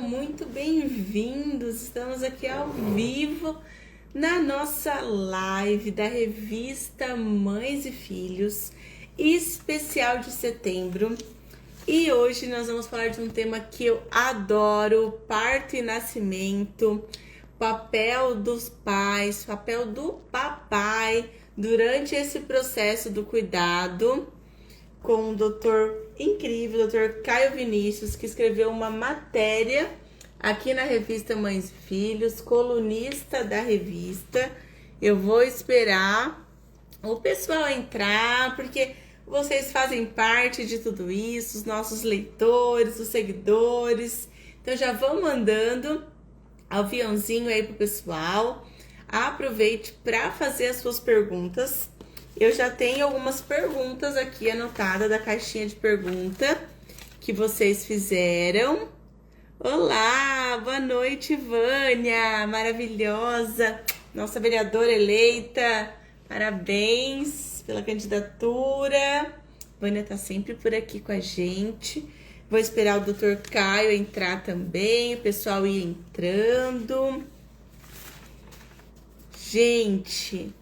muito bem-vindos. Estamos aqui ao vivo na nossa live da revista Mães e Filhos, especial de setembro. E hoje nós vamos falar de um tema que eu adoro: parto e nascimento, papel dos pais, papel do papai durante esse processo do cuidado, com o doutor incrível, doutor Caio Vinícius, que escreveu uma matéria aqui na revista Mães e Filhos, colunista da revista. Eu vou esperar o pessoal entrar, porque vocês fazem parte de tudo isso, os nossos leitores, os seguidores. Então já vão mandando aviãozinho aí pro pessoal. Aproveite para fazer as suas perguntas. Eu já tenho algumas perguntas aqui anotadas da caixinha de pergunta que vocês fizeram. Olá, boa noite, Vânia, maravilhosa, nossa vereadora eleita. Parabéns pela candidatura. Vânia tá sempre por aqui com a gente. Vou esperar o doutor Caio entrar também, o pessoal ir entrando. Gente,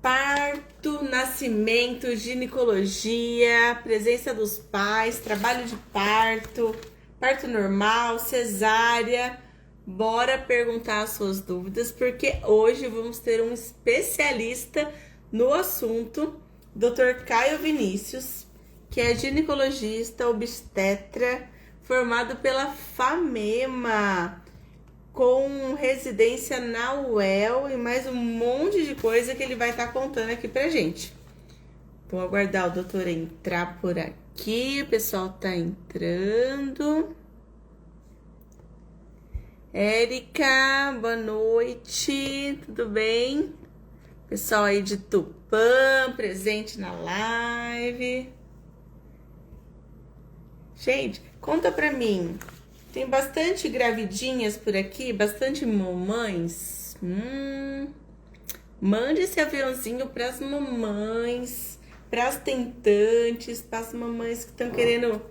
parto, nascimento, ginecologia, presença dos pais, trabalho de parto, parto normal, cesárea. Bora perguntar as suas dúvidas, porque hoje vamos ter um especialista no assunto, Dr. Caio Vinícius, que é ginecologista, obstetra, formado pela FAMEMA, com residência na UEL e mais um monte de coisa que ele vai estar contando aqui pra gente. Vou aguardar o doutor entrar por aqui. O pessoal tá entrando. Érica, boa noite, tudo bem? Pessoal aí de Tupã, presente na live. Gente, conta pra mim. Tem bastante gravidinhas por aqui, bastante mamães. Mande esse aviãozinho para as mamães, para as tentantes, para as mamães que estão querendo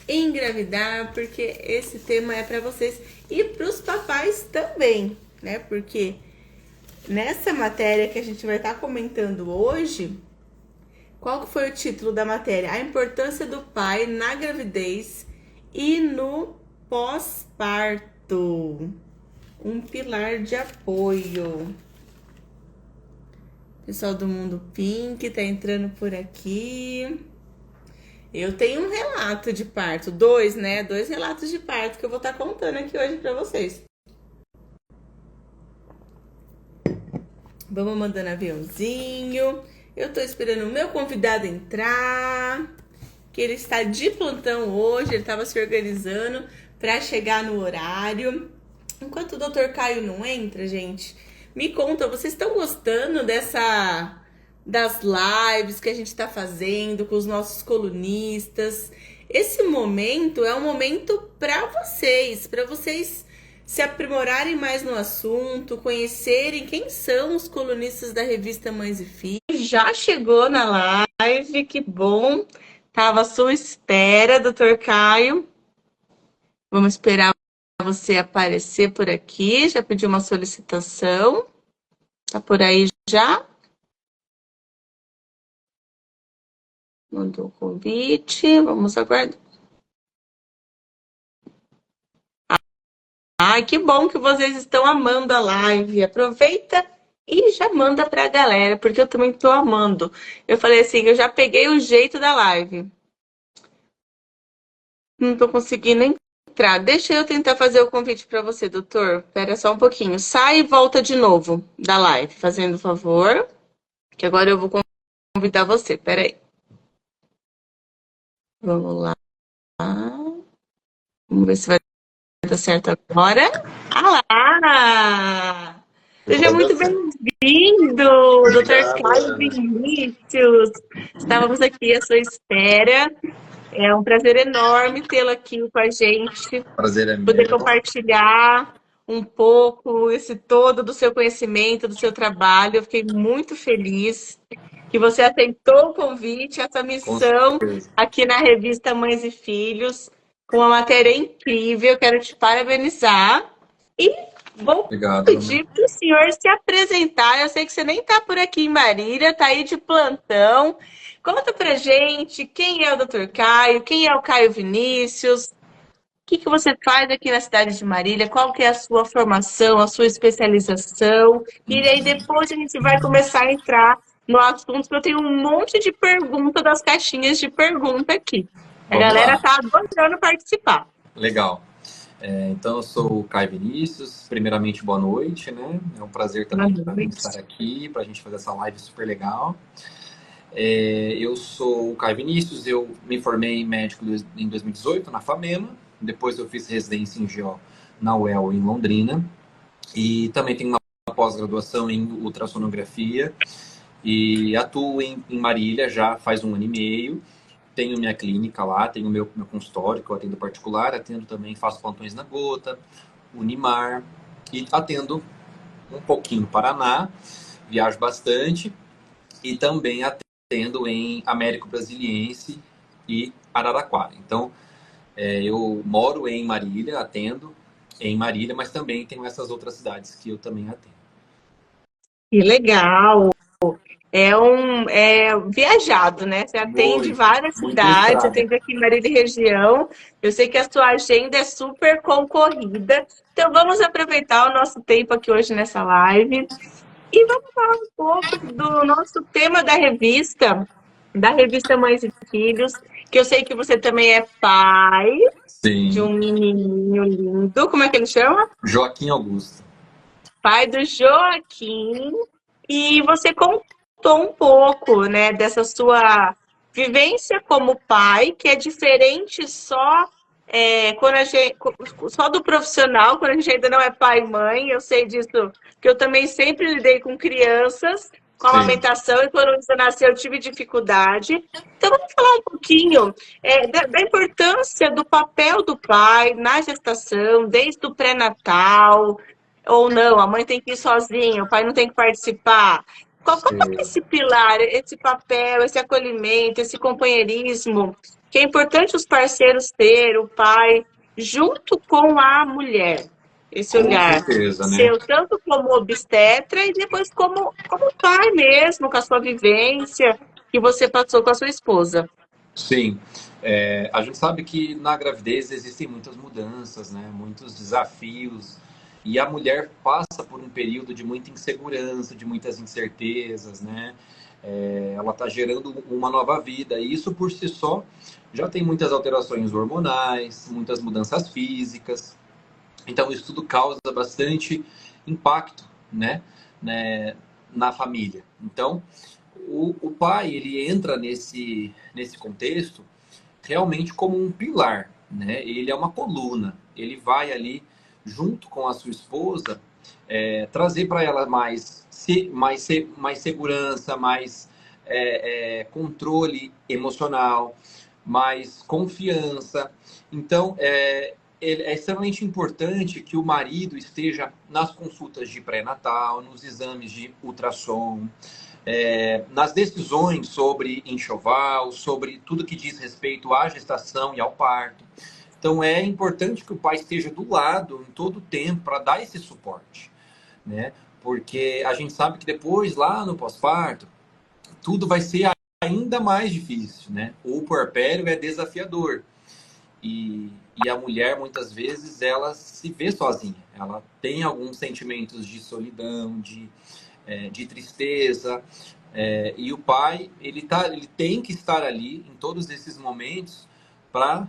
engravidar, porque esse tema é para vocês e para os papais também, né? Porque nessa matéria que a gente vai estar comentando hoje, qual que foi o título da matéria? A importância do pai na gravidez e no pós-parto, um pilar de apoio. Pessoal do Mundo Pink tá entrando por aqui. Eu tenho um relato de parto, dois relatos de parto que eu vou estar contando aqui hoje para vocês. Vamos mandando aviãozinho. Eu tô esperando o meu convidado entrar, que ele está de plantão hoje, ele estava se organizando para chegar no horário. Enquanto o Dr. Caio não entra, gente, me conta, vocês estão gostando das lives que a gente está fazendo com os nossos colunistas? Esse momento é um momento para vocês se aprimorarem mais no assunto, conhecerem quem são os colunistas da revista Mães e Filhos. Já chegou na live, que bom! Tava à sua espera, Dr. Caio. Vamos esperar você aparecer por aqui. Já pedi uma solicitação. Tá por aí já? Mandou o convite. Vamos aguardar. Ai, que bom que vocês estão amando a live. Aproveita e já manda pra galera, porque eu também tô amando. Eu falei assim, eu já peguei o jeito da live. Não tô conseguindo entrar. Deixa eu tentar fazer o convite para você, doutor. Espera só um pouquinho. Sai e volta de novo da live, fazendo favor. Que agora eu vou convidar você. Espera aí. Vamos lá. Vamos ver se vai dar certo agora. Ah lá! Seja muito bem-vindo, doutor Caio Vinícius. Estávamos aqui à sua espera. É um prazer enorme tê-lo aqui com a gente. Prazer é meu. Poder compartilhar um pouco esse todo do seu conhecimento, do seu trabalho. Eu fiquei muito feliz que você aceitou o convite, essa missão aqui na revista Mães e Filhos. com uma matéria incrível. Quero te parabenizar e vou Obrigado, Ana. pedir para o senhor se apresentar. Eu sei que você nem está por aqui em Marília, está aí de plantão. Conta pra gente quem é o Dr. Caio, quem é o Caio Vinícius, o que você faz aqui na cidade de Marília, qual que é a sua formação, a sua especialização. E aí depois a gente vai começar a entrar no assunto, porque eu tenho um monte de pergunta das caixinhas de pergunta aqui. A Vamos galera lá. tá adorando participar. Legal. Então, eu sou o Caio Vinícius. Primeiramente, boa noite, né? É um prazer Boa também para mim estar noite. aqui, para a gente fazer essa live super legal. Eu sou o Caio Vinícius, eu me formei em médico em 2018 na FAMEMA. Depois eu fiz residência em GO na UEL, em Londrina. E também tenho uma pós-graduação em ultrassonografia. E atuo em Marília já faz 1 ano e meio. Tenho minha clínica lá, tenho meu consultório, que eu atendo particular, atendo também, faço plantões na Gota, Unimar, e atendo um pouquinho no Paraná, viajo bastante, e também atendo em Américo Brasiliense e Araraquara. Então, eu moro em Marília, atendo em Marília, mas também tenho essas outras cidades que eu também atendo. Que legal! É viajado, né? Você atende Muito, várias muita cidades, estrada. atende aqui em Marília e região. Eu sei que a sua agenda é super concorrida. Então vamos aproveitar o nosso tempo aqui hoje nessa live e vamos falar um pouco do nosso tema da revista Mães e Filhos, que eu sei que você também é pai de Sim, um menininho lindo. Como é que ele chama? Joaquim Augusto. Pai do Joaquim. E você contou um pouco, né, dessa sua vivência como pai, que é diferente quando a gente, só do profissional, quando a gente ainda não é pai e mãe. Eu sei disso, que eu também sempre lidei com crianças, com Sim, amamentação, e quando você nasceu eu tive dificuldade. Então vamos falar um pouquinho da importância do papel do pai na gestação, desde o pré-natal, ou não, a mãe tem que ir sozinha, o pai não tem que participar. Qual é sim. esse pilar, esse papel, esse acolhimento, esse companheirismo, que é importante os parceiros ter, o pai, junto com a mulher? Esse Com olhar certeza, né? seu, tanto como obstetra e depois como pai mesmo, com a sua vivência que você passou com a sua esposa. Sim, a gente sabe que na gravidez existem muitas mudanças, né? Muitos desafios, e a mulher passa por um período de muita insegurança, de muitas incertezas, né? Ela está gerando uma nova vida, e isso por si só já tem muitas alterações hormonais, muitas mudanças físicas, então isso tudo causa bastante impacto, né, na família. Então, o pai, ele entra nesse contexto realmente como um pilar, né? Ele é uma coluna. Ele vai ali junto com a sua esposa, trazer para ela mais segurança, mais controle emocional, mais confiança. Então, é extremamente importante que o marido esteja nas consultas de pré-natal, nos exames de ultrassom, nas decisões sobre enxoval, sobre tudo que diz respeito à gestação e ao parto. Então é importante que o pai esteja do lado em todo o tempo para dar esse suporte, né? Porque a gente sabe que depois, lá no pós-parto, tudo vai ser ainda mais difícil, né? O puerpério é desafiador. E a mulher, muitas vezes, ela se vê sozinha. Ela tem alguns sentimentos de solidão, de tristeza, e o pai, ele tem que estar ali em todos esses momentos para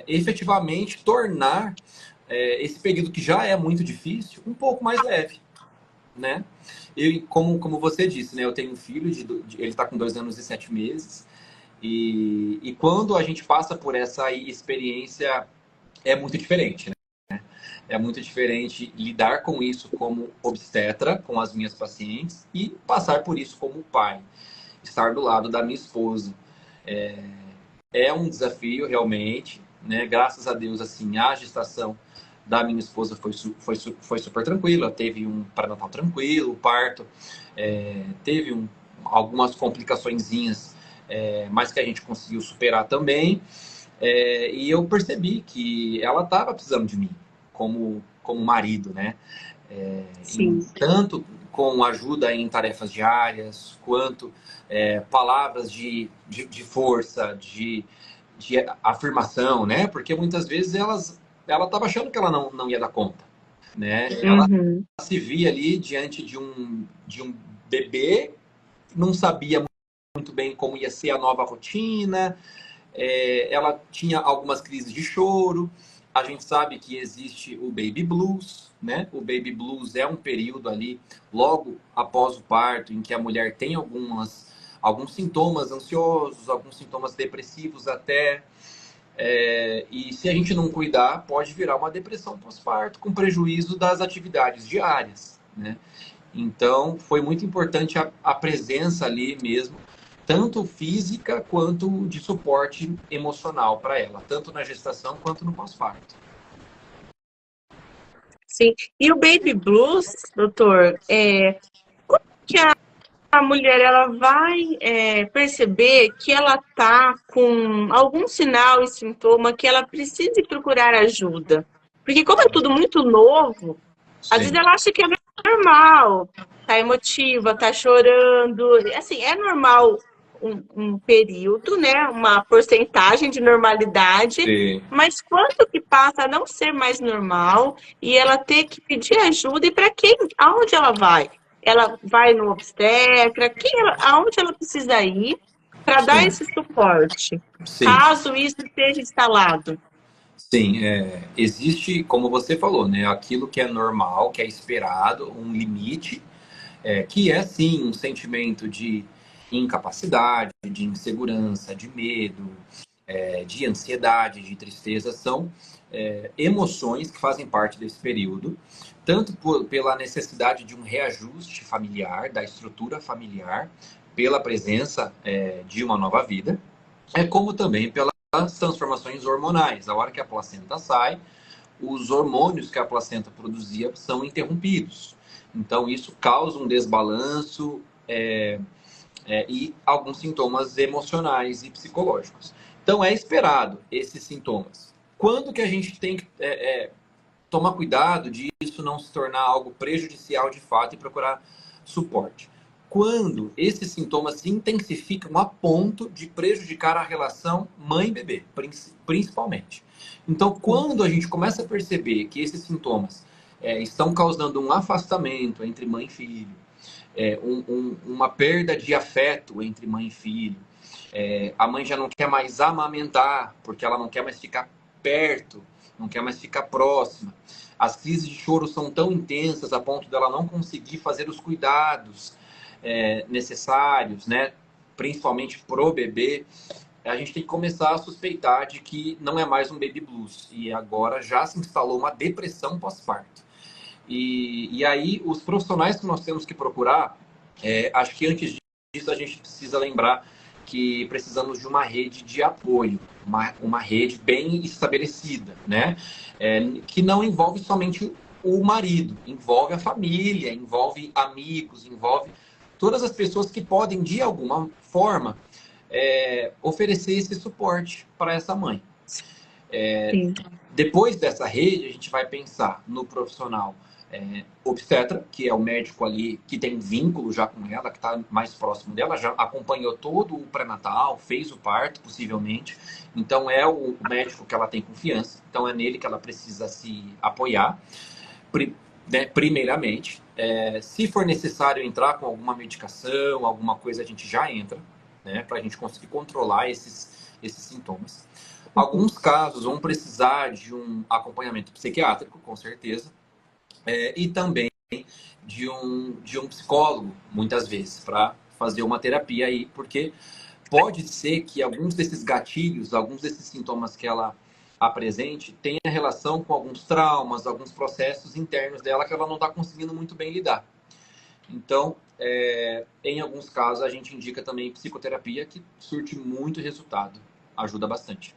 efetivamente tornar esse período que já é muito difícil um pouco mais leve, né? Como você disse, né? Eu tenho um filho, ele está com 2 anos e 7 meses, e quando a gente passa por essa experiência é muito diferente, né? É muito diferente lidar com isso como obstetra, com as minhas pacientes, e passar por isso como pai, estar do lado da minha esposa. É, é um desafio realmente, né? Graças a Deus, assim, a gestação da minha esposa foi super tranquila, teve um pré-natal tranquilo, o parto teve algumas complicaçõezinhas, mas que a gente conseguiu superar também. E eu percebi que ela estava precisando de mim como marido, né? Sim. Tanto com ajuda em tarefas diárias, quanto palavras de força, de afirmação, né? Porque muitas vezes ela estava achando que ela não ia dar conta, né? Ela Uhum. se via ali diante de um bebê, não sabia muito bem como ia ser a nova rotina, ela tinha algumas crises de choro. A gente sabe que existe o baby blues, né? O baby blues é um período ali, logo após o parto, em que a mulher tem alguns sintomas ansiosos, alguns sintomas depressivos até. E se a gente não cuidar, pode virar uma depressão pós-parto, com prejuízo das atividades diárias, né? Então, foi muito importante a presença ali mesmo, tanto física quanto de suporte emocional para ela, tanto na gestação quanto no pós-parto. Sim. E o baby blues, doutor, que a mulher ela vai perceber que ela está com algum sinal e sintoma que ela precise procurar ajuda. Porque como é tudo muito novo, às vezes Sim, ela acha que é normal, tá emotiva, tá chorando. Assim, é normal um período, né? Uma porcentagem de normalidade, sim, mas quanto que passa a não ser mais normal e ela ter que pedir ajuda e para quem, aonde ela vai? Ela vai no obstetra, aonde ela precisa ir para dar sim, esse suporte, sim. caso isso esteja instalado. Sim, existe, como você falou, né, aquilo que é normal, que é esperado, um limite, que é sim um sentimento de incapacidade, de insegurança, de medo, de ansiedade, de tristeza, são emoções que fazem parte desse período, tanto pela necessidade de um reajuste familiar, da estrutura familiar, pela presença de uma nova vida, como também pelas transformações hormonais. A hora que a placenta sai, os hormônios que a placenta produzia são interrompidos. Então, isso causa um desbalanço e alguns sintomas emocionais e psicológicos. Então, é esperado esses sintomas. Quando que a gente tem que tomar cuidado de isso não se tornar algo prejudicial de fato e procurar suporte? Quando esses sintomas se intensificam a ponto de prejudicar a relação mãe-bebê, principalmente. Então, quando a gente começa a perceber que esses sintomas estão causando um afastamento entre mãe e filho, uma perda de afeto entre mãe e filho, a mãe já não quer mais amamentar, porque ela não quer mais ficar perto, não quer mais ficar próxima. As crises de choro são tão intensas a ponto dela não conseguir fazer os cuidados necessários, né? Principalmente pro bebê. A gente tem que começar a suspeitar de que não é mais um baby blues e agora já se instalou uma depressão pós-parto. E aí os profissionais que nós temos que procurar, acho que antes disso a gente precisa lembrar que precisamos de uma rede de apoio, uma rede bem estabelecida, né? Que não envolve somente o marido, envolve a família, envolve amigos, envolve todas as pessoas que podem, de alguma forma, oferecer esse suporte para essa mãe. Sim. Depois dessa rede, a gente vai pensar no profissional obstetra, que é o médico ali que tem vínculo já com ela, que está mais próximo dela, já acompanhou todo o pré-natal, fez o parto, possivelmente. Então, é o médico que ela tem confiança. Então, é nele que ela precisa se apoiar, né, primeiramente. Se for necessário entrar com alguma medicação, alguma coisa, a gente já entra, né, para a gente conseguir controlar esses sintomas. Alguns casos vão precisar de um acompanhamento psiquiátrico, com certeza, e também de um psicólogo, muitas vezes, para fazer uma terapia aí, porque pode ser que alguns desses gatilhos, alguns desses sintomas que ela apresente, tenha relação com alguns traumas, alguns processos internos dela que ela não está conseguindo muito bem lidar. Então, em alguns casos, a gente indica também psicoterapia, que surte muito resultado, ajuda bastante.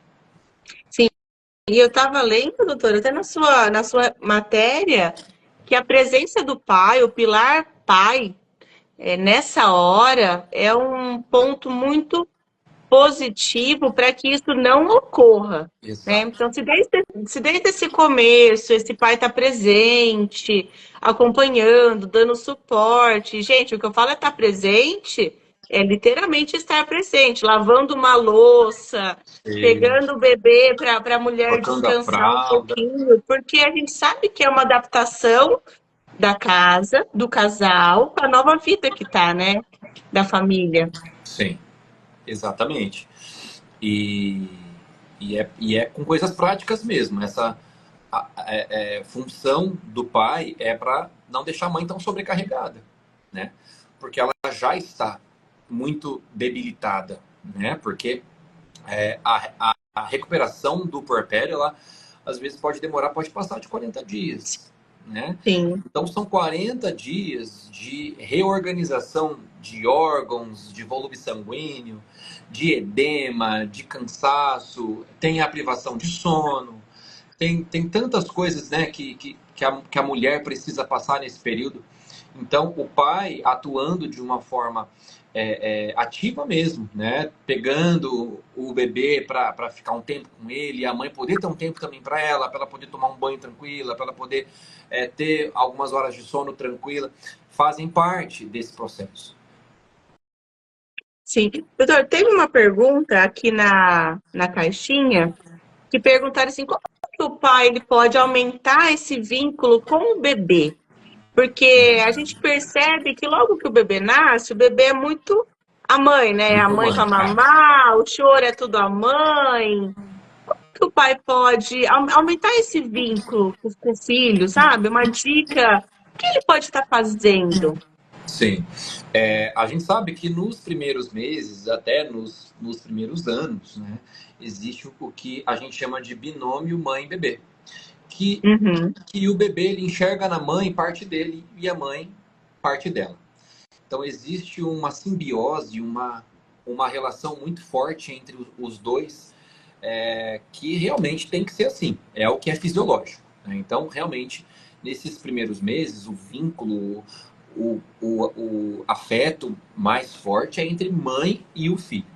Sim. E eu estava lendo, doutora, até na sua matéria, que a presença do pai, o pilar pai, nessa hora, é um ponto muito positivo para que isso não ocorra, né? Exato. Então, se desde esse começo esse pai está presente, acompanhando, dando suporte, gente, o que eu falo é estar presente, é literalmente estar presente, lavando uma louça, E pegando o bebê para a mulher trocando a descansar um fralda. pouquinho, porque a gente sabe que é uma adaptação da casa, do casal, para a nova vida que tá, né? Da família. Sim, exatamente. E, e é com coisas práticas mesmo. Essa função do pai é para não deixar a mãe tão sobrecarregada, né? Porque ela já está muito debilitada, né? Porque a recuperação do puerpério, ela às vezes pode demorar, pode passar de 40 dias, né? Sim. Então são 40 dias de reorganização de órgãos, de volume sanguíneo, de edema, de cansaço, tem a privação de sono, tem tantas coisas, né, que a mulher precisa passar nesse período. Então, o pai atuando de uma forma ativa mesmo, né, pegando o bebê para ficar um tempo com ele, e a mãe poder ter um tempo também para ela poder tomar um banho tranquila, para ela poder ter algumas horas de sono tranquila, fazem parte desse processo. Sim. Doutor, teve uma pergunta aqui na caixinha que perguntaram assim, como que o pai ele pode aumentar esse vínculo com o bebê? Porque a gente percebe que logo que o bebê nasce, o bebê é muito a mãe, né? A Muito mãe mãe, para mamar, o choro é tudo a mãe. Que o pai pode aumentar esse vínculo com o filho, sabe? Uma dica, o que ele pode estar fazendo? sim. A gente sabe que nos primeiros meses, até nos primeiros anos, né, existe o que a gente chama de binômio mãe-bebê. Que, Uhum. que o bebê ele enxerga na mãe parte dele e a mãe parte dela. Então existe uma simbiose, uma relação muito forte entre os dois, que realmente tem que ser assim. É o que é fisiológico, né? Então, realmente, nesses primeiros meses, o vínculo, o afeto mais forte é entre mãe e o filho.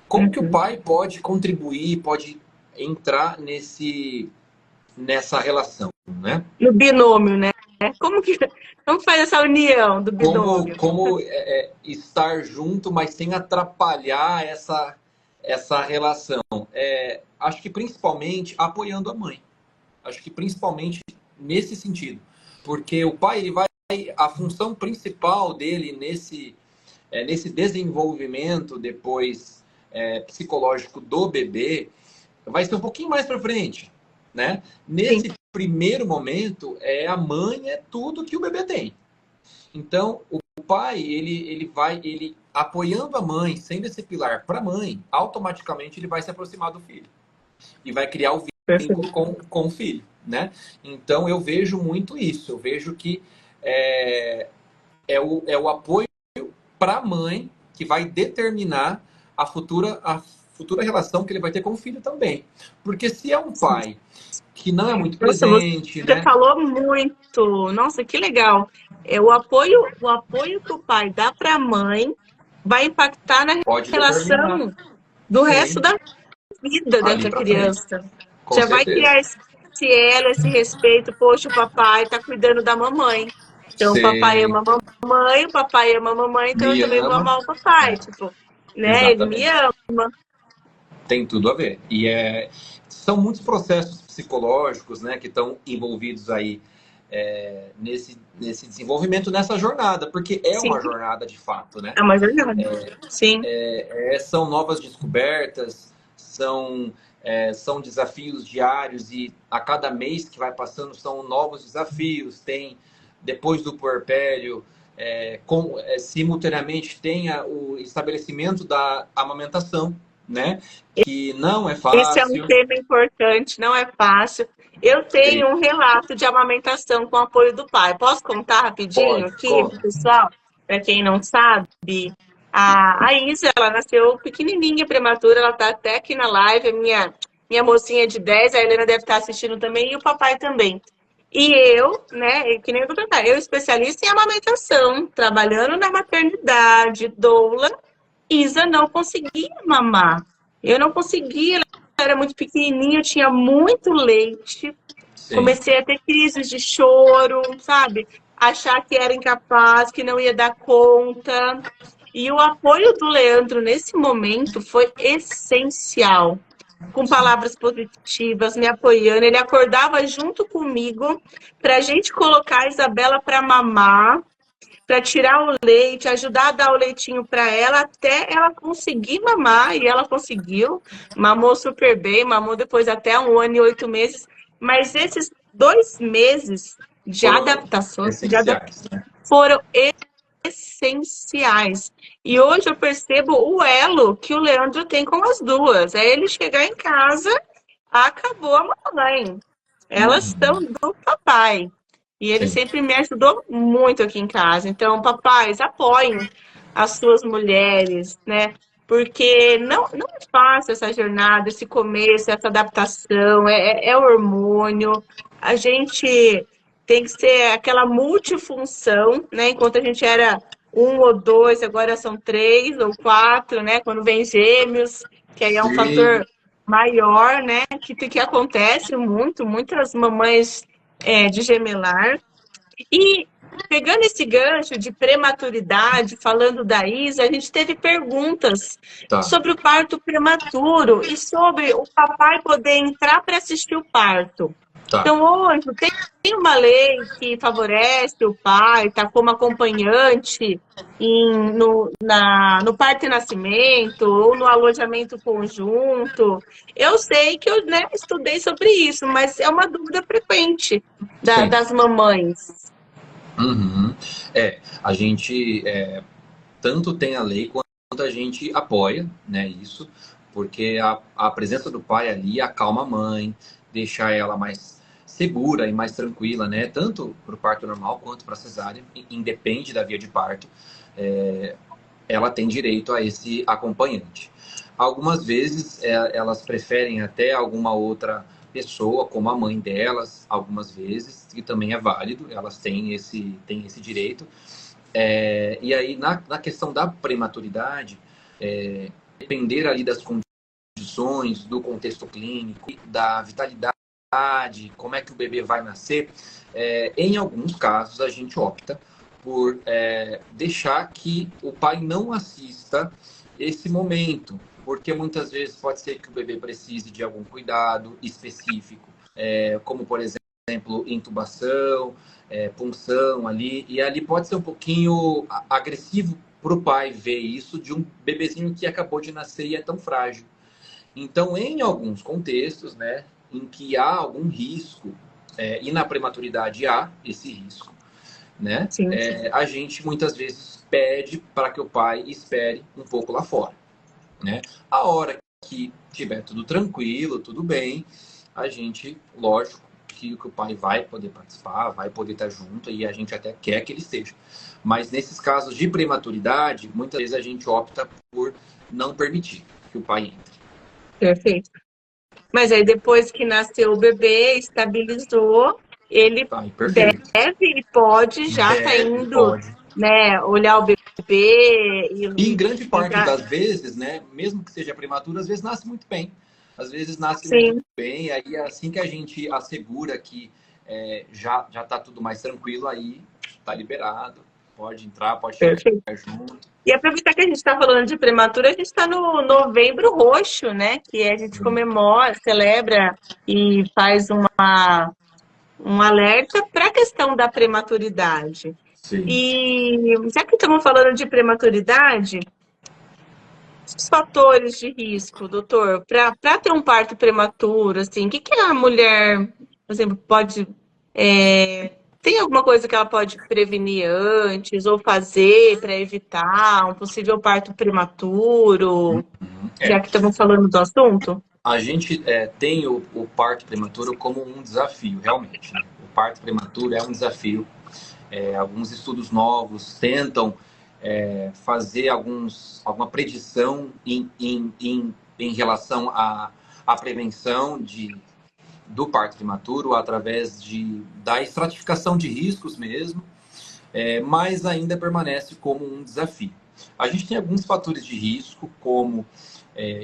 Como que o Uhum. pai pode contribuir, pode entrar nessa relação, né? No binômio, né? Como faz essa união do Como, binômio? como estar junto, mas sem atrapalhar essa relação? Acho que principalmente apoiando a mãe. Acho que principalmente nesse sentido. Porque o pai, ele vai. A função principal dele nesse desenvolvimento depois psicológico do bebê vai ser um pouquinho mais para frente, né? Sim, Nesse primeiro momento, a mãe é tudo que o bebê tem. Então, o pai, ele apoiando a mãe, sendo esse pilar para a mãe, automaticamente ele vai se aproximar do filho e vai criar o vínculo perfeito. com o filho, né? Então, eu vejo muito isso. Eu vejo que é, é o apoio para a mãe que vai determinar a futura relação que ele vai ter com o filho também. Porque se é um pai que não é muito Nossa, você presente, né? falou muito. Nossa, que legal. O apoio que o pai dá para a mãe vai impactar na Pode determinar. relação do resto Sim, da vida ali dessa para frente, criança. com Já vai certeza. criar esse elo, esse respeito. Poxa, o papai está cuidando da mamãe. Então, o papai Sim, ama a mamãe, o papai ama a mamãe, então eu me também vou ama. amar o papai. É, Tipo, né? Ele me exatamente. ama. Tem tudo a ver. São muitos processos psicológicos, né, que estão envolvidos aí nesse desenvolvimento, nessa jornada, porque é Sim, uma jornada de fato, né? é uma jornada. Sim, São novas descobertas, são desafios diários e a cada mês que vai passando são novos desafios. Tem, depois do puerpério, simultaneamente tem o estabelecimento da amamentação, né? Que não é esse é um fácil. tema importante, não é fácil. Eu Tem, tenho um relato de amamentação com apoio do pai. Posso contar rapidinho pode, aqui para o conta. pessoal? Para quem não sabe, a Isa, ela nasceu pequenininha, prematura, ela está até aqui na live, a minha mocinha de 10, a Helena deve estar assistindo também, e o papai também. E eu, né, que nem eu vou contar, eu especialista em amamentação, trabalhando na maternidade, doula, Isa não conseguia mamar. Eu não conseguia, ela era muito pequenininha, eu tinha muito leite. Sim. Comecei a ter crises de choro, sabe? Achar que era incapaz, que não ia dar conta. E o apoio do Leandro nesse momento foi essencial. Com Sim. palavras positivas, me apoiando. Ele acordava junto comigo para a gente colocar a Isabela para mamar, para tirar o leite, ajudar a dar o leitinho para ela, até ela conseguir mamar, e ela conseguiu, mamou super bem, mamou depois até 1 ano e 8 meses, mas esses 2 meses de Foram adaptação, essenciais, né? foram essenciais. E hoje eu percebo o elo que o Leandro tem com as duas. É ele chegar em casa, acabou a mamãe. Elas estão Uhum. do papai. E ele Sim. sempre me ajudou muito aqui em casa. Então, papais, apoiem as suas mulheres, né? Porque não é fácil essa jornada, esse começo, essa adaptação, é hormônio. A gente tem que ser aquela multifunção, né? Enquanto a gente era um ou dois, agora são três ou quatro, né? Quando vem gêmeos, que aí é um Sim. fator maior, né? Que acontece muito, muitas mamães de gemelar. E pegando esse gancho de prematuridade, falando da Isa, a gente teve perguntas Tá. sobre o parto prematuro e sobre o papai poder entrar para assistir o parto. Tá. Então, hoje, tem uma lei que favorece o pai, tá como acompanhante no parto e nascimento ou no alojamento conjunto. Eu sei que eu, né, estudei sobre isso, mas é uma dúvida frequente Sim. das mamães. Uhum. A gente tanto tem a lei quanto a gente apoia, né, isso, porque a presença do pai ali acalma a mãe, deixa ela mais segura e mais tranquila, né, tanto para o parto normal quanto para a cesárea, independe da via de parto, é, ela tem direito a esse acompanhante. Algumas vezes elas preferem até alguma outra pessoa, como a mãe delas, algumas vezes, que também é válido, elas têm esse direito. E aí, na questão da prematuridade, depender ali das condições, do contexto clínico, da vitalidade, como é que o bebê vai nascer, em alguns casos a gente opta por deixar que o pai não assista esse momento, porque muitas vezes pode ser que o bebê precise de algum cuidado específico, como por exemplo intubação, punção ali, e ali pode ser um pouquinho agressivo para o pai ver isso de um bebezinho que acabou de nascer e é tão frágil. Então, em alguns contextos, né, em que há algum risco, e na prematuridade há esse risco, né, Sim. a gente muitas vezes pede para que o pai espere um pouco lá fora, né? A hora que tiver tudo tranquilo, tudo bem, a gente, lógico, que o pai vai poder participar, vai poder estar junto e a gente até quer que ele esteja. Mas nesses casos de prematuridade, muitas vezes a gente opta por não permitir que o pai entre. Perfeito. Mas aí depois que nasceu o bebê, estabilizou, ele Tá, aí, deve perfeito. e pode já estar Deve, indo, pode. né, olhar o bebê E em grande e parte entrar. das vezes, né, mesmo que seja prematuro, às vezes nasce muito bem. Às vezes nasce muito Sim, bem, aí assim que a gente assegura que já está tudo mais tranquilo, aí está liberado, pode entrar, pode chegar perfeito. junto. E aproveitar que a gente está falando de prematura, a gente está no Novembro Roxo, né? Que a gente Sim, comemora, celebra e faz um alerta para a questão da prematuridade. sim. E já que estamos falando de prematuridade, os fatores de risco, doutor, para ter um parto prematuro, assim, o que a mulher, por exemplo, pode. Tem alguma coisa que ela pode prevenir antes ou fazer para evitar um possível parto prematuro, É, já que estamos falando do assunto? a gente tem o parto prematuro como um desafio, realmente. Né? O parto prematuro é um desafio. Alguns estudos novos tentam fazer alguma predição em relação à prevenção do parto prematuro através da estratificação de riscos mesmo, mas ainda permanece como um desafio. A gente tem alguns fatores de risco, como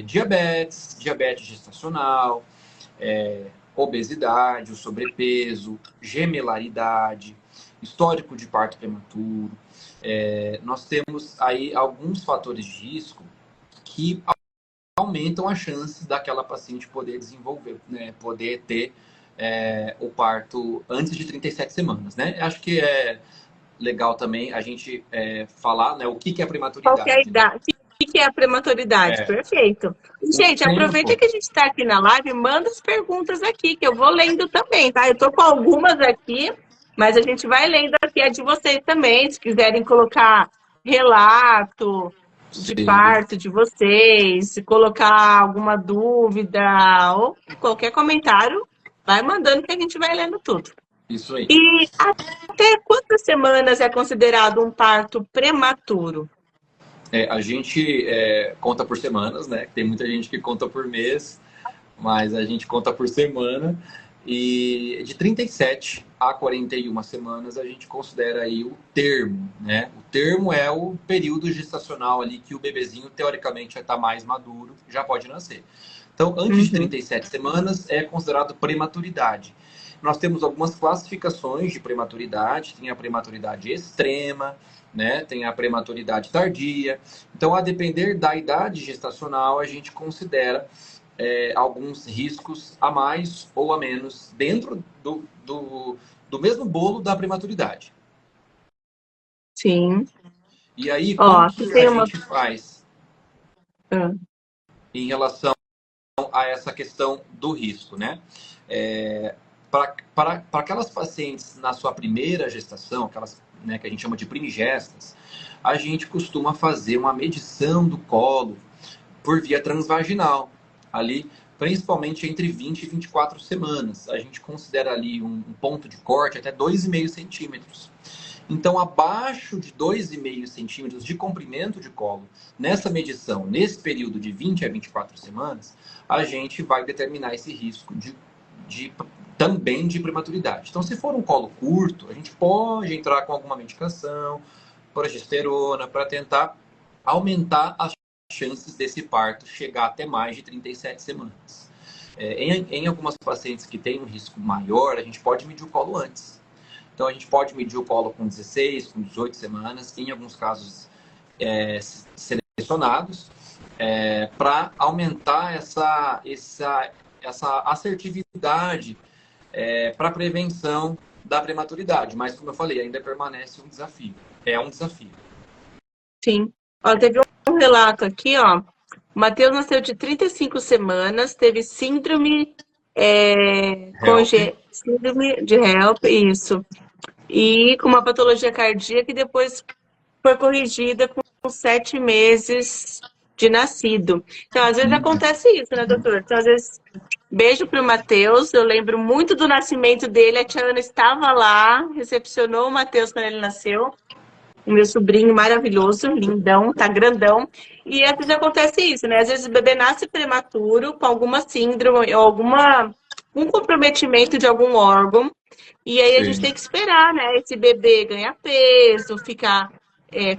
diabetes, diabetes gestacional, obesidade, o sobrepeso, gemelaridade, histórico de parto prematuro. Nós temos aí alguns fatores de risco que aumentam a chance daquela paciente poder desenvolver, né, poder ter o parto antes de 37 semanas, né? Acho que é legal também a gente falar, né, o que é a Qual que é a prematuridade, né? idade? O que é a prematuridade? É, Perfeito. E, o gente, aproveita tempo, que a gente está aqui na live, manda as perguntas aqui, que eu vou lendo também, tá? Eu tô com algumas aqui, mas a gente vai lendo aqui a de vocês também, se quiserem colocar relato de sim, parto de vocês, se colocar alguma dúvida ou qualquer comentário, vai mandando que a gente vai lendo tudo. isso aí. E até quantas semanas é considerado um parto prematuro? A gente conta por semanas, né? Tem muita gente que conta por mês, mas a gente conta por semana. E de 37 a 41 semanas a gente considera aí o termo, né? O termo é o período gestacional ali que o bebezinho, teoricamente, já está mais maduro, já pode nascer. Então, antes de Uhum. 37 semanas é considerado prematuridade. Nós temos algumas classificações de prematuridade, tem a prematuridade extrema, né? Tem a prematuridade tardia. Então, a depender da idade gestacional, a gente considera alguns riscos a mais ou a menos dentro do mesmo bolo da prematuridade. Sim. E aí, Ó, como aqui que a tem uma. gente faz Ah, em relação a essa questão do risco, né? Para aquelas pacientes na sua primeira gestação, aquelas, né, que a gente chama de primigestas, a gente costuma fazer uma medição do colo por via transvaginal, ali principalmente entre 20 e 24 semanas. A gente considera ali um ponto de corte até 2,5 centímetros. Então, abaixo de 2,5 centímetros de comprimento de colo, nessa medição, nesse período de 20 a 24 semanas, a gente vai determinar esse risco também de prematuridade. Então, se for um colo curto, a gente pode entrar com alguma medicação, progesterona, para tentar aumentar as chances desse parto chegar até mais de 37 semanas. Em algumas pacientes que têm um risco maior, a gente pode medir o colo antes. Então, a gente pode medir o colo com 16, com 18 semanas, em alguns casos selecionados, para aumentar essa assertividade para a prevenção da prematuridade. Mas, como eu falei, ainda permanece um desafio. É um desafio. sim. Ó, teve um relato aqui, ó. O Matheus nasceu de 35 semanas, teve síndrome, Help. síndrome de HELP, isso. E com uma patologia cardíaca e depois foi corrigida com 7 meses de nascido. Então, às vezes acontece isso, né, doutor? Então, às vezes, beijo para o Matheus. Eu lembro muito do nascimento dele. A tia Ana estava lá, recepcionou o Matheus quando ele nasceu. O meu sobrinho maravilhoso, lindão, tá grandão. E às vezes acontece isso, né? Às vezes o bebê nasce prematuro, com alguma síndrome ou um comprometimento de algum órgão. E aí a gente Sim. tem que esperar, né? Esse bebê ganhar peso, ficar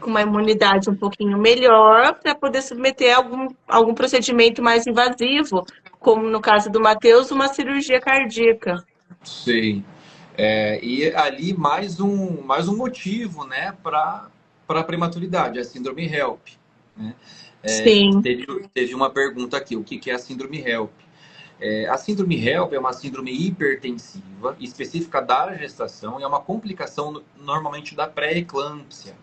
com uma imunidade um pouquinho melhor para poder submeter a algum procedimento mais invasivo, como no caso do Matheus, uma cirurgia cardíaca. Sim. E ali mais um motivo, né, para a prematuridade, a síndrome HELP. Né? Sim, Teve uma pergunta aqui, o que é a síndrome HELP? A síndrome HELP é uma síndrome hipertensiva, específica da gestação, e é uma complicação normalmente da pré-eclâmpsia,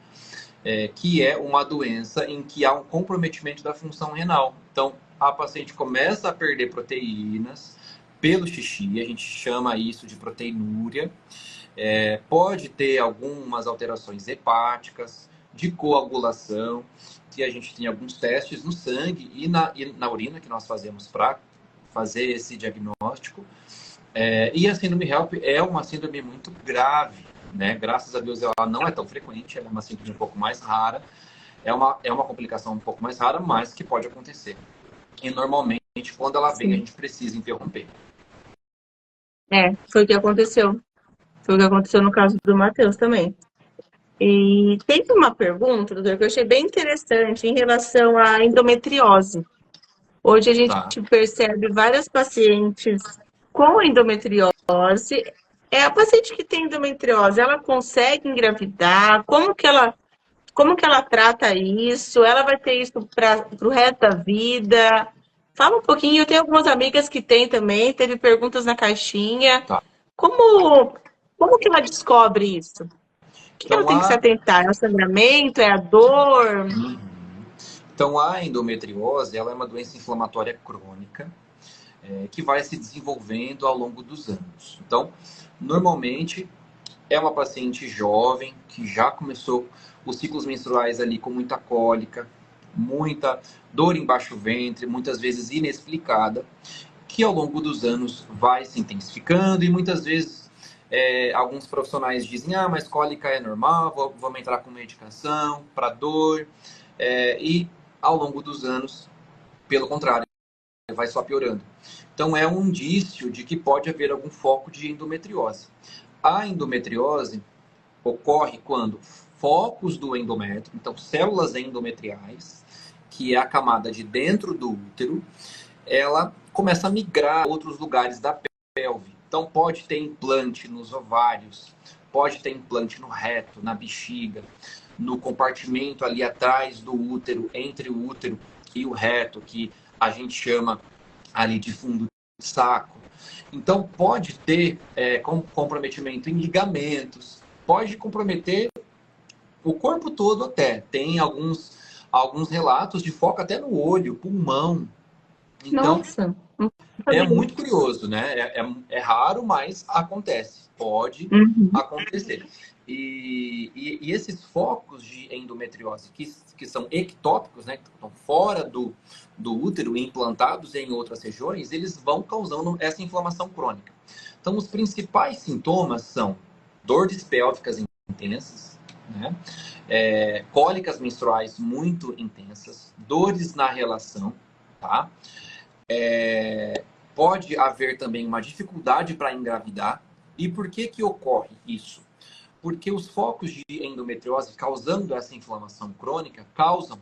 que é uma doença em que há um comprometimento da função renal. Então, a paciente começa a perder proteínas pelo xixi, a gente chama isso de proteinúria. Pode ter algumas alterações hepáticas, de coagulação, que a gente tem alguns testes no sangue e na urina que nós fazemos para fazer esse diagnóstico. E a síndrome HELP é uma síndrome muito grave, né? Graças a Deus ela não é tão frequente, ela é uma síndrome um pouco mais rara, é uma complicação um pouco mais rara, mas que pode acontecer. E normalmente, quando ela vem, a sim. gente precisa interromper. Foi o que aconteceu. Foi o que aconteceu no caso do Matheus também. E teve uma pergunta, doutor, que eu achei bem interessante em relação à endometriose. Hoje a gente Tá. percebe várias pacientes com endometriose. É a paciente que tem endometriose, ela consegue engravidar? Como que ela trata isso? Ela vai ter isso para o resto da vida? Fala um pouquinho. Eu tenho algumas amigas que têm também. Teve perguntas na caixinha. Tá. Como, como que ela descobre isso? O que ela Então, tem que se atentar? É o sangramento? É a dor? Uhum. Então, a endometriose, ela é uma doença inflamatória crônica, que vai se desenvolvendo ao longo dos anos. Então, normalmente, é uma paciente jovem que já começou os ciclos menstruais ali com muita cólica, muita dor embaixo do ventre, muitas vezes inexplicada, que ao longo dos anos vai se intensificando e muitas vezes alguns profissionais dizem, mas cólica é normal, vamos entrar com medicação para dor, e ao longo dos anos, pelo contrário, vai só piorando. Então é um indício de que pode haver algum foco de endometriose. A endometriose ocorre quando focos do endométrio, então células endometriais, que é a camada de dentro do útero, ela começa a migrar a outros lugares da pelve. Então pode ter implante nos ovários, pode ter implante no reto, na bexiga, no compartimento ali atrás do útero, entre o útero e o reto, que a gente chama ali de fundo de saco. Então pode ter comprometimento em ligamentos, pode comprometer o corpo todo até. Tem alguns relatos de foco até no olho, pulmão. Então, Nossa! é muito curioso, né? É raro, mas acontece. Pode acontecer. E esses focos de endometriose, que são ectópicos, né? Que estão fora do útero, implantados em outras regiões, eles vão causando essa inflamação crônica. Então, os principais sintomas são dores pélvicas intensas, né? Cólicas menstruais muito intensas, dores na relação, tá? Pode haver também uma dificuldade para engravidar. E por que ocorre isso? Porque os focos de endometriose causando essa inflamação crônica causam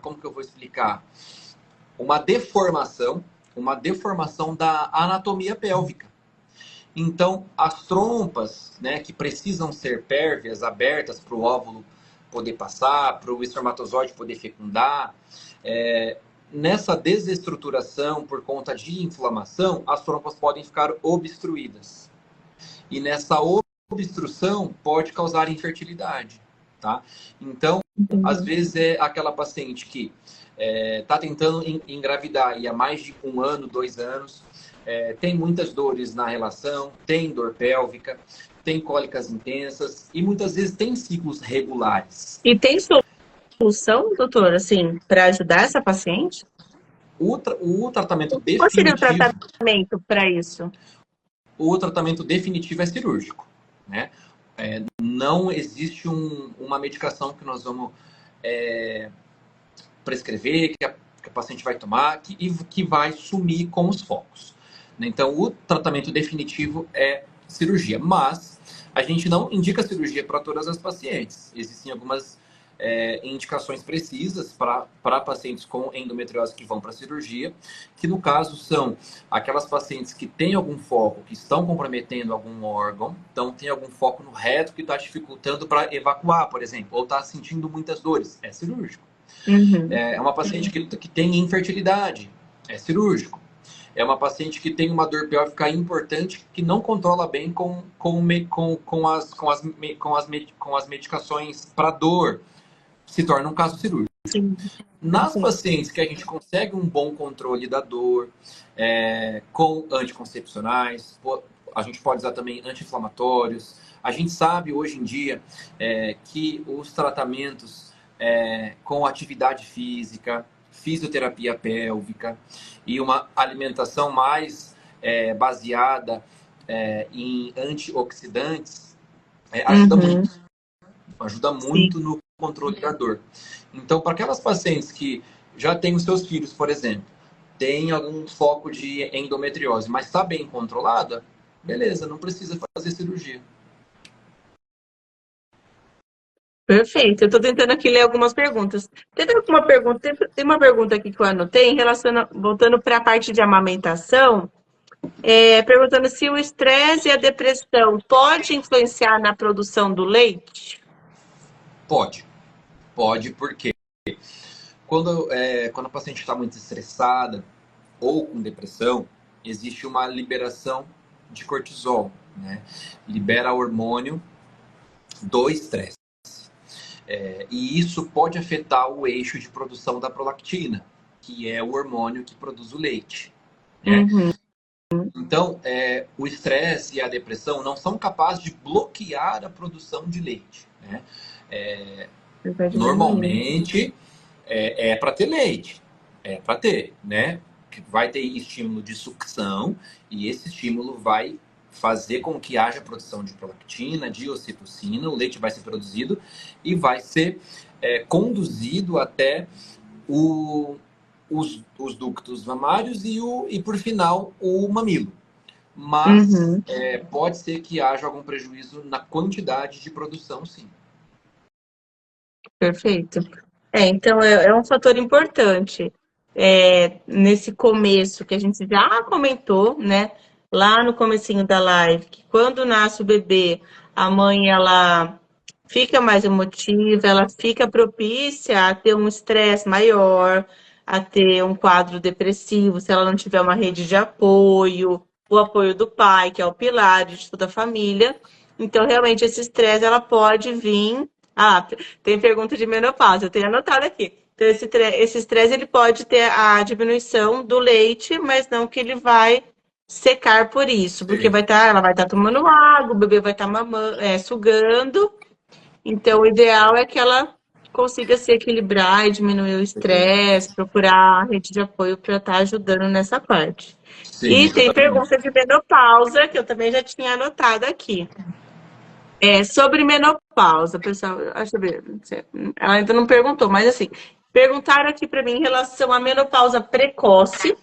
como que eu vou explicar? Uma deformação da anatomia pélvica. Então, as trompas, né, que precisam ser pérvias, abertas para o óvulo poder passar, para o espermatozoide poder fecundar, nessa desestruturação por conta de inflamação, as trompas podem ficar obstruídas. E nessa obstrução pode causar infertilidade, tá? Então, às vezes é aquela paciente que está tentando engravidar e há mais de 1 ano, 2 anos, tem muitas dores na relação, tem dor pélvica, tem cólicas intensas e muitas vezes tem ciclos regulares. E tem solução, doutor, assim, para ajudar essa paciente? O tratamento definitivo... Qual seria o tratamento para isso? O tratamento definitivo é cirúrgico, né? Não existe uma medicação que nós vamos prescrever, que a paciente vai tomar, que vai sumir com os focos. Então, o tratamento definitivo é cirurgia, mas a gente não indica cirurgia para todas as pacientes. Existem algumas indicações precisas para pacientes com endometriose que vão para cirurgia, que no caso são aquelas pacientes que têm algum foco, que estão comprometendo algum órgão, então tem algum foco no reto que está dificultando para evacuar, por exemplo, ou está sentindo muitas dores, é cirúrgico. É uma paciente que tem infertilidade, é cirúrgico. É uma paciente que tem uma dor pélvica importante que não controla bem com as medicações para dor, se torna um caso cirúrgico. Sim. Nas pacientes que a gente consegue um bom controle da dor, com anticoncepcionais, a gente pode usar também anti-inflamatórios. A gente sabe hoje em dia que os tratamentos com atividade física, fisioterapia pélvica e uma alimentação mais baseada em antioxidantes ajuda muito no controle da dor. Então, para aquelas pacientes que já têm os seus filhos, por exemplo, tem algum foco de endometriose, mas está bem controlada, beleza, não precisa fazer cirurgia. Perfeito. Eu estou tentando aqui ler algumas perguntas. Teve alguma pergunta, tem uma pergunta aqui que eu anotei, voltando para a parte de amamentação, perguntando se o estresse e a depressão pode influenciar na produção do leite? Pode, porque quando a paciente está muito estressada ou com depressão, existe uma liberação de cortisol, né? Libera hormônio do estresse. E isso pode afetar o eixo de produção da prolactina, que é o hormônio que produz o leite, né? Uhum. Então, o estresse e a depressão não são capazes de bloquear a produção de leite, né? Normalmente, é para ter leite, é para ter, né? Vai ter estímulo de sucção e esse estímulo vai fazer com que haja produção de prolactina, de ocitocina, o leite vai ser produzido e vai ser conduzido até os ductos mamários e, por final, o mamilo. Mas pode ser que haja algum prejuízo na quantidade de produção, sim. Perfeito. Então é um fator importante. Nesse começo que a gente já comentou, né? Lá no comecinho da live, que quando nasce o bebê, a mãe ela fica mais emotiva, ela fica propícia a ter um estresse maior, a ter um quadro depressivo, se ela não tiver uma rede de apoio, o apoio do pai, que é o pilar de toda a família. Então, realmente, esse estresse ela pode vir. Ah, tem pergunta de menopausa, eu tenho anotado aqui. Então, esse estresse ele pode ter a diminuição do leite, mas não que ele vai secar por isso, porque ela vai estar tomando água, o bebê vai estar sugando. Então, o ideal é que ela consiga se equilibrar e diminuir o estresse, procurar a rede de apoio para estar ajudando nessa parte. Sim, e exatamente. Tem pergunta de menopausa, que eu também já tinha anotado aqui. Sobre menopausa, pessoal, deixa eu ver, ela ainda não perguntou, mas assim, perguntaram aqui para mim em relação à menopausa precoce,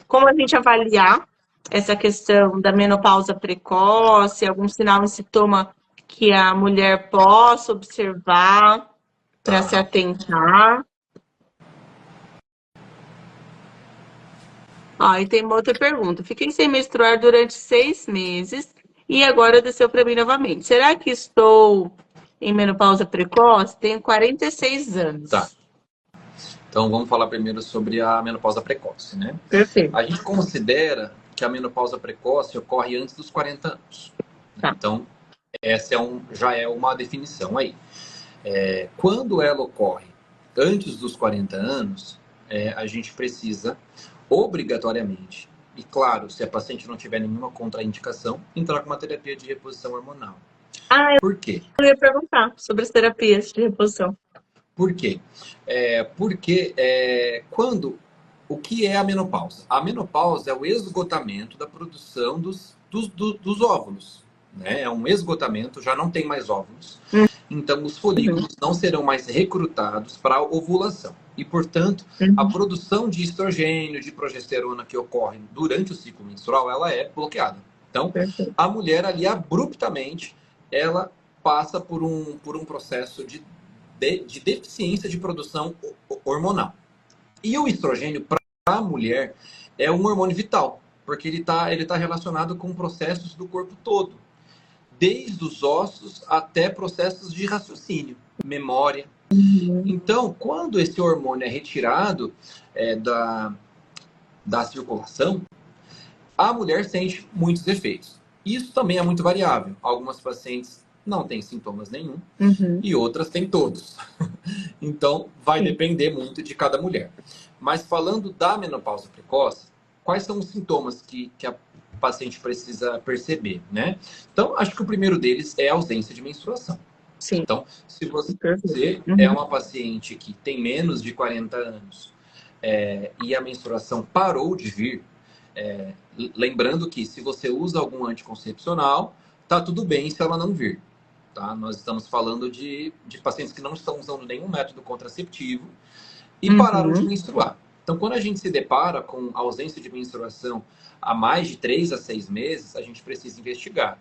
como a gente avaliar essa questão da menopausa precoce, algum sinal e sintoma que a mulher possa observar para se atentar. E tem uma outra pergunta. Fiquei sem menstruar durante 6 meses e agora desceu para mim novamente. Será que estou em menopausa precoce? Tenho 46 anos. Tá. Então, vamos falar primeiro sobre a menopausa precoce, né? Perfeito. A gente considera que a menopausa precoce ocorre antes dos 40 anos. Tá. Então, essa já é uma definição aí. Quando ela ocorre antes dos 40 anos, a gente precisa, obrigatoriamente, e claro, se a paciente não tiver nenhuma contraindicação, entrar com uma terapia de reposição hormonal. Por quê? Eu ia perguntar sobre as terapias de reposição. Por quê? Porque o que é a menopausa? A menopausa é o esgotamento da produção dos óvulos. Né? É um esgotamento, já não tem mais óvulos. Então, os folículos não serão mais recrutados para a ovulação. E, portanto, a produção de estrogênio, de progesterona que ocorre durante o ciclo menstrual, ela é bloqueada. Então, a mulher ali, abruptamente, ela passa por um processo de deficiência de produção hormonal. E o estrogênio, para a mulher, é um hormônio vital, porque ele tá relacionado com processos do corpo todo, desde os ossos até processos de raciocínio, memória. Então, quando esse hormônio é retirado da circulação, a mulher sente muitos efeitos. Isso também é muito variável. Algumas pacientes não têm sintomas nenhum e outras têm todos. Então, vai depender muito de cada mulher. Mas falando da menopausa precoce, quais são os sintomas que a paciente precisa perceber, né? Então, acho que o primeiro deles é a ausência de menstruação. Sim. Então, se você é uma paciente que tem menos de 40 anos e a menstruação parou de vir, lembrando que se você usa algum anticoncepcional, tá tudo bem se ela não vir. Tá? Nós estamos falando de pacientes que não estão usando nenhum método contraceptivo e pararam de menstruar. Então, quando a gente se depara com ausência de menstruação há mais de 3 a 6 meses, a gente precisa investigar.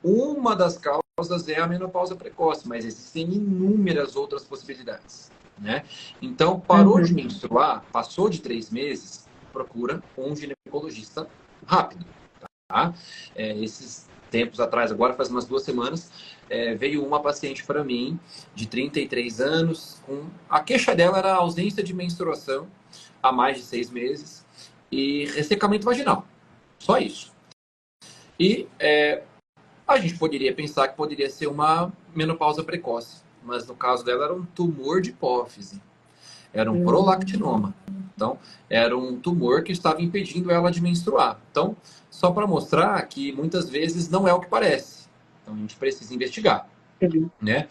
Uma das causas é a menopausa precoce, mas existem inúmeras outras possibilidades, né? Então, parou de menstruar, passou de 3 meses, procura um ginecologista rápido, tá? Esses tempos atrás, agora faz umas 2 semanas, veio uma paciente para mim, de 33 anos, a queixa dela era a ausência de menstruação há mais de 6 meses e ressecamento vaginal. Só isso. E a gente poderia pensar que poderia ser uma menopausa precoce, mas no caso dela era um tumor de hipófise. Era um prolactinoma. Então, era um tumor que estava impedindo ela de menstruar. Então, só para mostrar que muitas vezes não é o que parece. Então, a gente precisa investigar, né?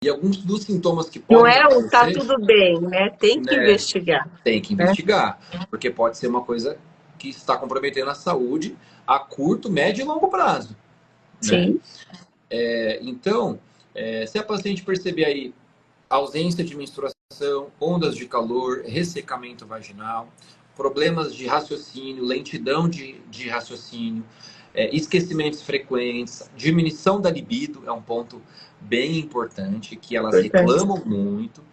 E alguns dos sintomas que podem Não é o tá acontecer, tudo bem, né? Tem que investigar. tem que investigar, porque pode ser uma coisa que está comprometendo a saúde a curto, médio e longo prazo. Sim. Né? Então, se a paciente perceber aí ausência de menstruação, ondas de calor, ressecamento vaginal, problemas de raciocínio, lentidão de raciocínio, esquecimentos frequentes, diminuição da libido é um ponto bem importante, que elas reclamam muito.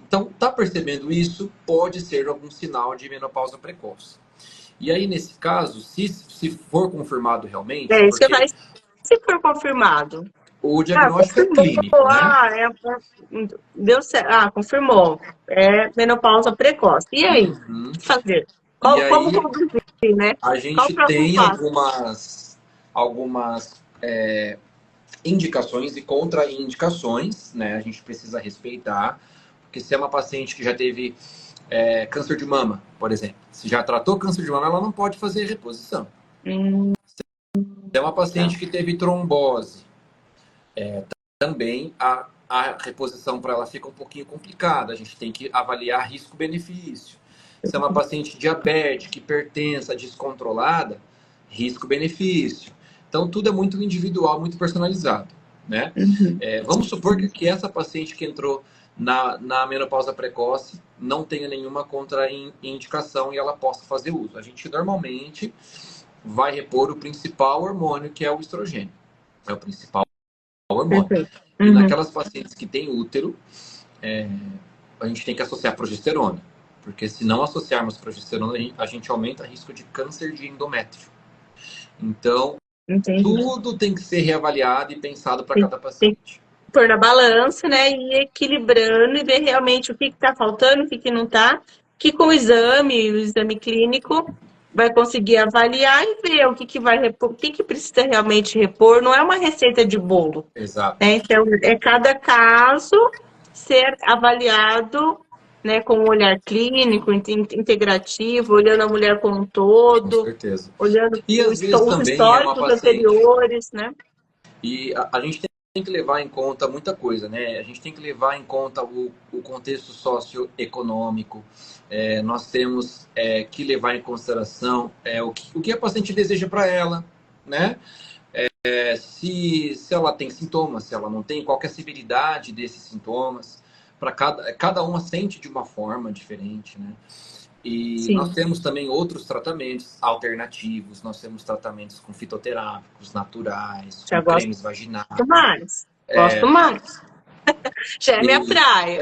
Então, tá percebendo isso, pode ser algum sinal de menopausa precoce. E aí, nesse caso, se for confirmado realmente... Isso que vai, se for confirmado. O diagnóstico é clínico, né? Deu certo. Confirmou. É menopausa precoce. E aí? O que fazer? Como conduzir, né? A gente tem algumas indicações e contraindicações, né? A gente precisa respeitar, porque se é uma paciente que já teve câncer de mama, por exemplo, se já tratou câncer de mama, ela não pode fazer reposição. Se é uma paciente que teve trombose, também a reposição para ela fica um pouquinho complicada. A gente tem que avaliar risco-benefício. Se é uma paciente diabética, hipertensa, descontrolada, risco-benefício. Então, tudo é muito individual, muito personalizado, né? Vamos supor que essa paciente que entrou na menopausa precoce não tenha nenhuma contraindicação e ela possa fazer uso. A gente normalmente vai repor o principal hormônio, que é o estrogênio. É o principal hormônio. E naquelas pacientes que têm útero, a gente tem que associar progesterona. Porque se não associarmos progesterona, a gente aumenta o risco de câncer de endométrio. Então, tudo tem que ser reavaliado e pensado para cada paciente. Pôr na balança, né? E equilibrando e ver realmente o que está faltando, o que não está. Que com o exame clínico, vai conseguir avaliar e ver o que vai repor, o que precisa realmente repor. Não é uma receita de bolo. Exato. Né? Então, cada caso ser avaliado, né, com um olhar clínico, integrativo, olhando a mulher como um todo. Com certeza. Olhando os históricos anteriores, né? E a gente tem que levar em conta muita coisa, né? A gente tem que levar em conta o contexto socioeconômico. Nós temos que levar em consideração o que a paciente deseja para ela, né? Se ela tem sintomas, se ela não tem, qual que é a severidade desses sintomas. Para cada uma sente de uma forma diferente, né? E nós temos também outros tratamentos alternativos. Nós temos tratamentos com fitoterápicos naturais, com cremes vaginais. Gosto mais. Já é minha praia.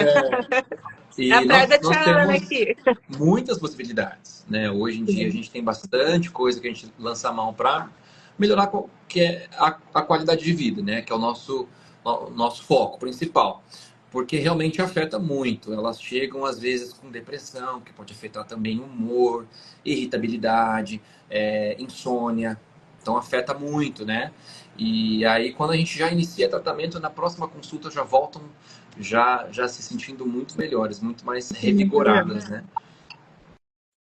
E a praia da Tiana aqui. Muitas possibilidades, né? Hoje em dia a gente tem bastante coisa que a gente lança a mão para melhorar a qualidade de vida, né? Que é o nosso foco principal. Porque realmente afeta muito. Elas chegam, às vezes, com depressão, que pode afetar também o humor, irritabilidade, insônia. Então, afeta muito, né? E aí, quando a gente já inicia tratamento, na próxima consulta já voltam já se sentindo muito melhores, muito mais revigoradas, né?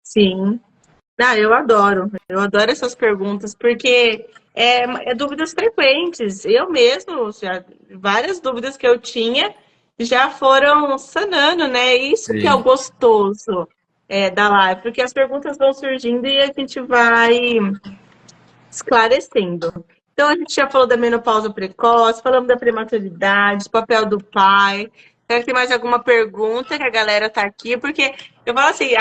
Sim. Eu adoro essas perguntas, porque é dúvidas frequentes. Eu mesmo, várias dúvidas que eu tinha, já foram sanando, né? Isso que é o gostoso da live, porque as perguntas vão surgindo e a gente vai esclarecendo. Então, a gente já falou da menopausa precoce, falamos da prematuridade, do papel do pai. Será que tem mais alguma pergunta que a galera tá aqui? Porque eu falo assim,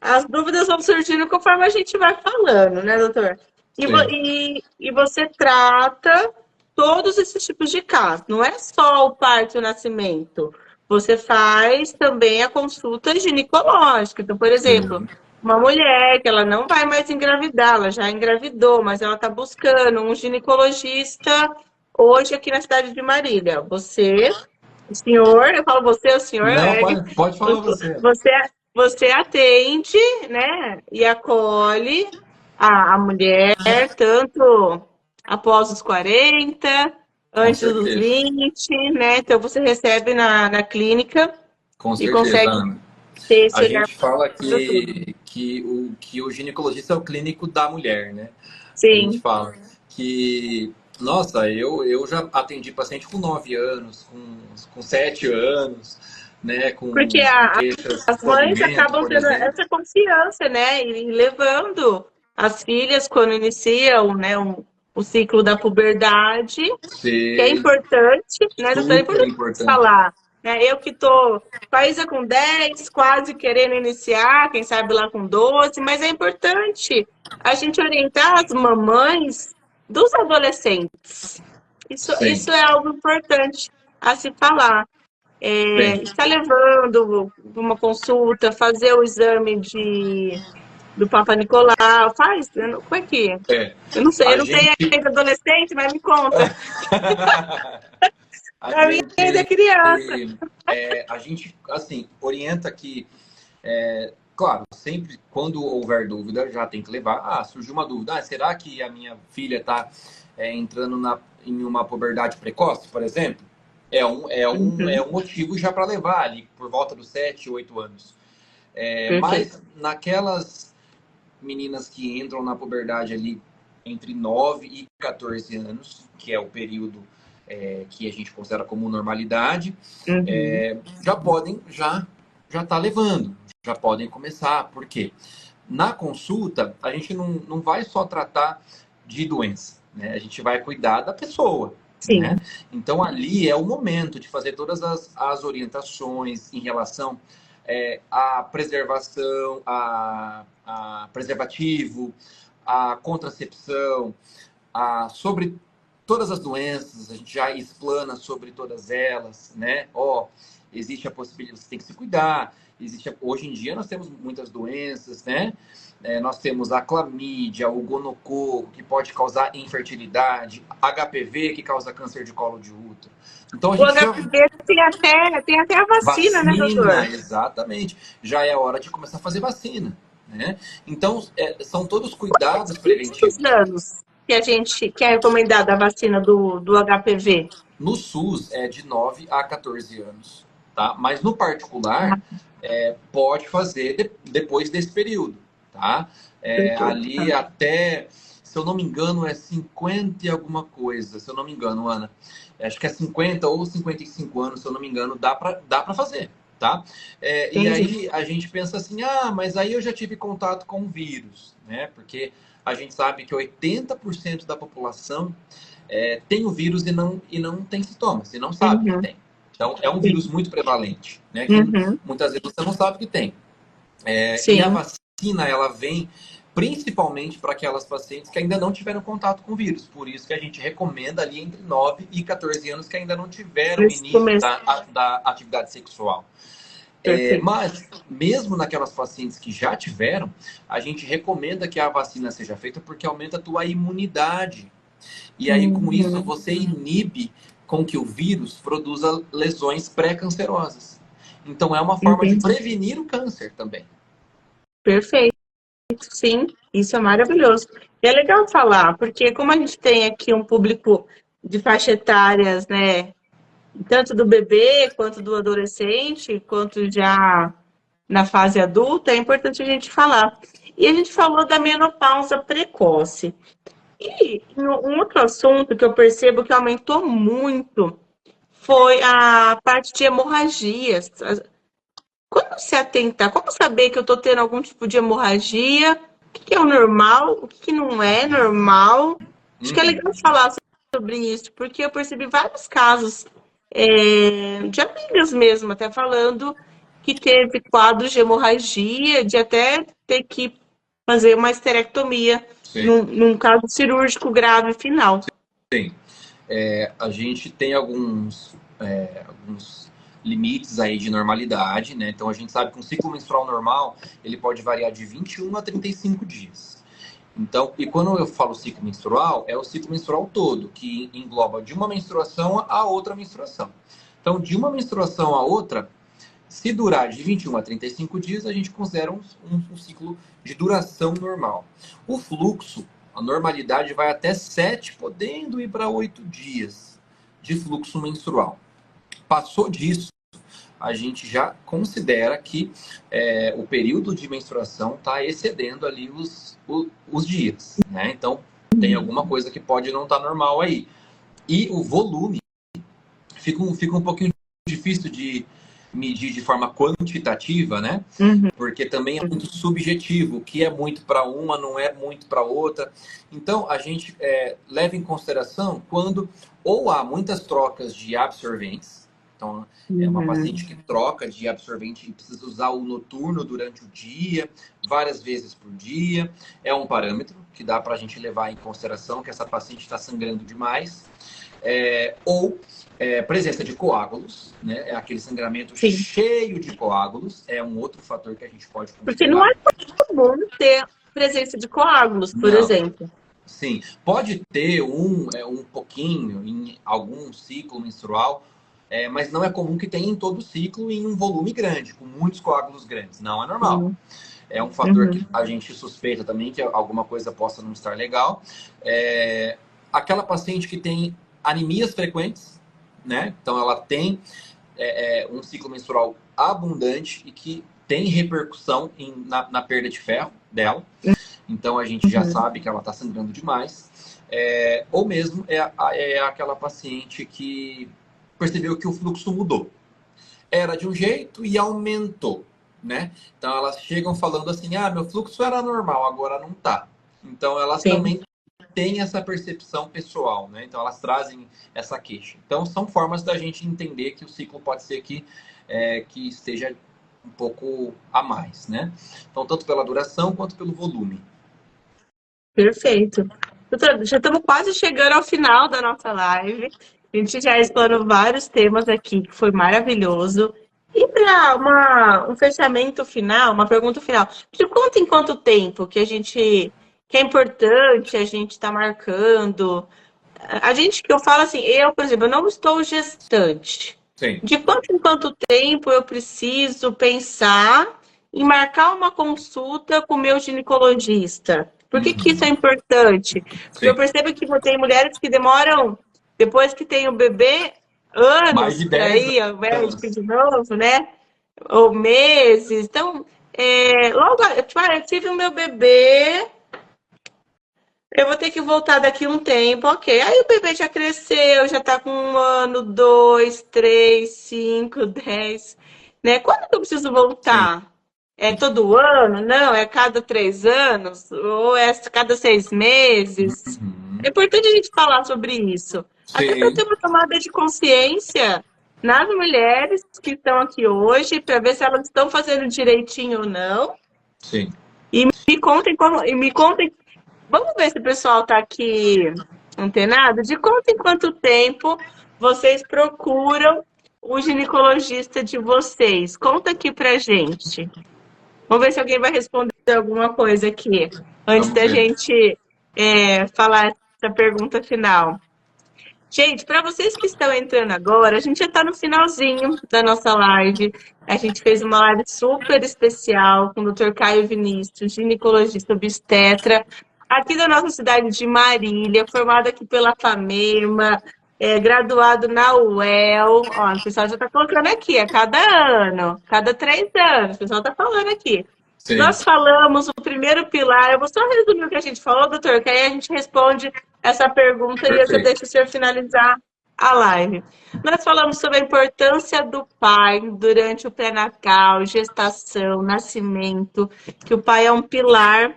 as dúvidas vão surgindo conforme a gente vai falando, né, doutor? Sim. E você trata todos esses tipos de casos, não é só o parto e o nascimento. Você faz também a consulta ginecológica. Então, por exemplo, Sim. uma mulher que ela não vai mais engravidar, ela já engravidou, mas ela está buscando um ginecologista hoje aqui na cidade de Marília. Você, o senhor, eu falo você, o senhor, Não, é, pode falar você. você, você atende, né, e acolhe a mulher, tanto após os 40, Com antes dos certeza. 20, né? Então você recebe na clínica Com e certeza, consegue Ana. ter A esse olhar gente fala para tudo. que o ginecologista é o clínico da mulher, né? A gente Sim, fala que, nossa, eu já atendi paciente com 9 anos, com 7 anos, né? porque Com queixas as de mães movimento, acabam por tendo exemplo. essa confiança, né? E levando as filhas quando iniciam, né, o ciclo da puberdade, que é Ser importante, né, doutora? É super importante importante. falar, né? Eu que tô com a Isa com 10, quase querendo iniciar, quem sabe lá com 12, mas é importante a gente orientar as mamães dos adolescentes. Sim, Isso é algo importante a se falar. sim. Está levando uma consulta, fazer o exame do Papa Nicolau, faz? Como é que é? É. Eu não sei, A eu não tenho gente. ainda adolescente, mas me conta. A A minha ainda é gente. criança. A gente, assim, orienta que. Claro, sempre quando houver dúvida, já tem que levar. Surgiu uma dúvida. Será que a minha filha está entrando em uma puberdade precoce, por exemplo? É Uhum, um motivo já para levar ali por volta dos 7, 8 anos. perfeito. Mas naquelas meninas que entram na puberdade ali entre 9 e 14 anos, que é o período que a gente considera como normalidade, Uhum, já podem já tá levando, já podem começar. Por quê? Na consulta, a gente não vai só tratar de doença, né? A gente vai cuidar da pessoa, né? sim. Então, ali é o momento de fazer todas as orientações em relação à preservação, a preservativo, a contracepção, sobre todas as doenças, a gente já explana sobre todas elas, né? Existe a possibilidade, você tem que se cuidar. Hoje em dia nós temos muitas doenças, né? Nós temos a clamídia, o gonococo, que pode causar infertilidade, HPV, que causa câncer de colo de útero. Então a O gente já HPV tem até a vacina, né, vacina, doutor? exatamente. Já é hora de começar a fazer vacina, né? Então são todos cuidados Quantos preventivos. anos que é recomendada a vacina do HPV? No SUS é de 9 a 14 anos, tá? Mas no particular pode fazer depois desse período, tá? Perfeito. Ali até, se eu não me engano, é 50 e alguma coisa, se eu não me engano, Ana. Acho que é 50 ou 55 anos, se eu não me engano, dá pra fazer, tá? E Entendi. aí a gente pensa assim, mas aí eu já tive contato com o vírus, né? Porque a gente sabe que 80% da população tem o vírus e não tem sintomas, e não sabe que Uhum, tem. Então, é um vírus sim. muito prevalente, né? Que Uhum, muitas vezes você não sabe que tem. E a sim. vacina, ela vem principalmente para aquelas pacientes que ainda não tiveram contato com o vírus. Por isso que a gente recomenda ali entre 9 e 14 anos que ainda não tiveram Nesse início começo. da atividade sexual. Perfeito. Mas, mesmo naquelas pacientes que já tiveram, a gente recomenda que a vacina seja feita porque aumenta a tua imunidade. E aí, com isso, Uhum, você inibe com que o vírus produza lesões pré-cancerosas. Então, é uma forma de entendi. prevenir o câncer também. Perfeito, sim. Isso é maravilhoso. E é legal falar, porque como a gente tem aqui um público de faixa etárias, né, tanto do bebê quanto do adolescente, quanto já na fase adulta, é importante a gente falar. E a gente falou da menopausa precoce. E um outro assunto que eu percebo que aumentou muito foi a parte de hemorragias. Como se atentar? Como saber que eu estou tendo algum tipo de hemorragia? O que é o normal? O que não é normal? Acho que é Uhum. legal falar sobre isso, porque eu percebi vários casos de amigas mesmo, até falando que teve quadros de hemorragia, de até ter que fazer uma esterectomia Sim. num caso cirúrgico grave final. Sim. A gente tem alguns limites aí de normalidade, né? Então a gente sabe que um ciclo menstrual normal ele pode variar de 21 a 35 dias. Então, e quando eu falo ciclo menstrual, é o ciclo menstrual todo, que engloba de uma menstruação a outra menstruação. Então, de uma menstruação a outra, se durar de 21 a 35 dias, a gente considera um ciclo de duração normal. O fluxo, a normalidade vai até 7, podendo ir para 8 dias de fluxo menstrual. Passou disso, a gente já considera que o período de menstruação está excedendo ali os dias, né? Então, tem alguma coisa que pode não estar normal aí. E o volume fica um pouquinho difícil de medir de forma quantitativa, né? Porque também é muito subjetivo. O que é muito para uma não é muito para outra. Então, a gente leva em consideração quando ou há muitas trocas de absorventes. Então, é uma paciente que troca de absorvente e precisa usar o noturno durante o dia, várias vezes por dia. É um parâmetro que dá para a gente levar em consideração que essa paciente está sangrando demais. Ou presença de coágulos, né? É aquele sangramento cheio de coágulos. É um outro fator que a gente pode considerar. Porque não é comum ter presença de coágulos, por exemplo. Sim, pode ter um pouquinho em algum ciclo menstrual, mas não é comum que tenha em todo ciclo em um volume grande, com muitos coágulos grandes. Não é normal. É um fator que a gente suspeita também que alguma coisa possa não estar legal. Aquela paciente que tem anemias frequentes, né? Então ela tem um ciclo menstrual abundante e que tem repercussão na perda de ferro dela. Então a gente já sabe que ela está sangrando demais. Ou mesmo é aquela paciente que percebeu que o fluxo mudou. Era de um jeito e aumentou, né? Então elas chegam falando assim, meu fluxo era normal, agora não tá. Então elas também têm essa percepção pessoal, né? Então elas trazem essa queixa. Então são formas da gente entender que o ciclo pode ser que esteja um pouco a mais, né? Então tanto pela duração quanto pelo volume. Perfeito. Doutora, já estamos quase chegando ao final da nossa live. A gente já explorou vários temas aqui, que foi maravilhoso. E para um fechamento final, uma pergunta final, de quanto em quanto tempo que é importante a gente estar marcando? Que eu falo assim, por exemplo, eu não estou gestante. Sim. De quanto em quanto tempo eu preciso pensar em marcar uma consulta com o meu ginecologista? Por que isso é importante? Porque eu percebo que tem mulheres que demoram, depois que tem o bebê, anos para ir ao médico de novo, né? Ou meses. Então, logo, eu tive o meu bebê, eu vou ter que voltar daqui um tempo, ok. Aí o bebê já cresceu, já tá com 1 ano, 2, 3, 5, 10, né? Quando que eu preciso voltar? Sim. É todo ano? Não, é cada 3 anos? Ou é cada 6 meses? É importante a gente falar sobre isso. Sim. Até para ter uma tomada de consciência nas mulheres que estão aqui hoje, para ver se elas estão fazendo direitinho ou não. Sim. E me contem vamos ver se o pessoal está aqui antenado. De quanto em quanto tempo vocês procuram o ginecologista de vocês? Conta aqui pra gente. Vamos ver se alguém vai responder alguma coisa aqui, antes da gente falar essa pergunta final. Gente, para vocês que estão entrando agora, a gente já está no finalzinho da nossa live. A gente fez uma live super especial com o Dr. Caio Vinícius, ginecologista obstetra, aqui da nossa cidade de Marília, formado aqui pela FAMEMA, graduado na UEL. Ó, o pessoal já está colocando aqui, a cada ano, cada 3 anos, o pessoal está falando aqui. Sim. Nós falamos o primeiro pilar, eu vou só resumir o que a gente falou, doutor, que aí a gente responde essa pergunta. Perfeito. E eu já deixo o senhor finalizar a live. Nós falamos sobre a importância do pai durante o pré-natal, gestação, nascimento, que o pai é um pilar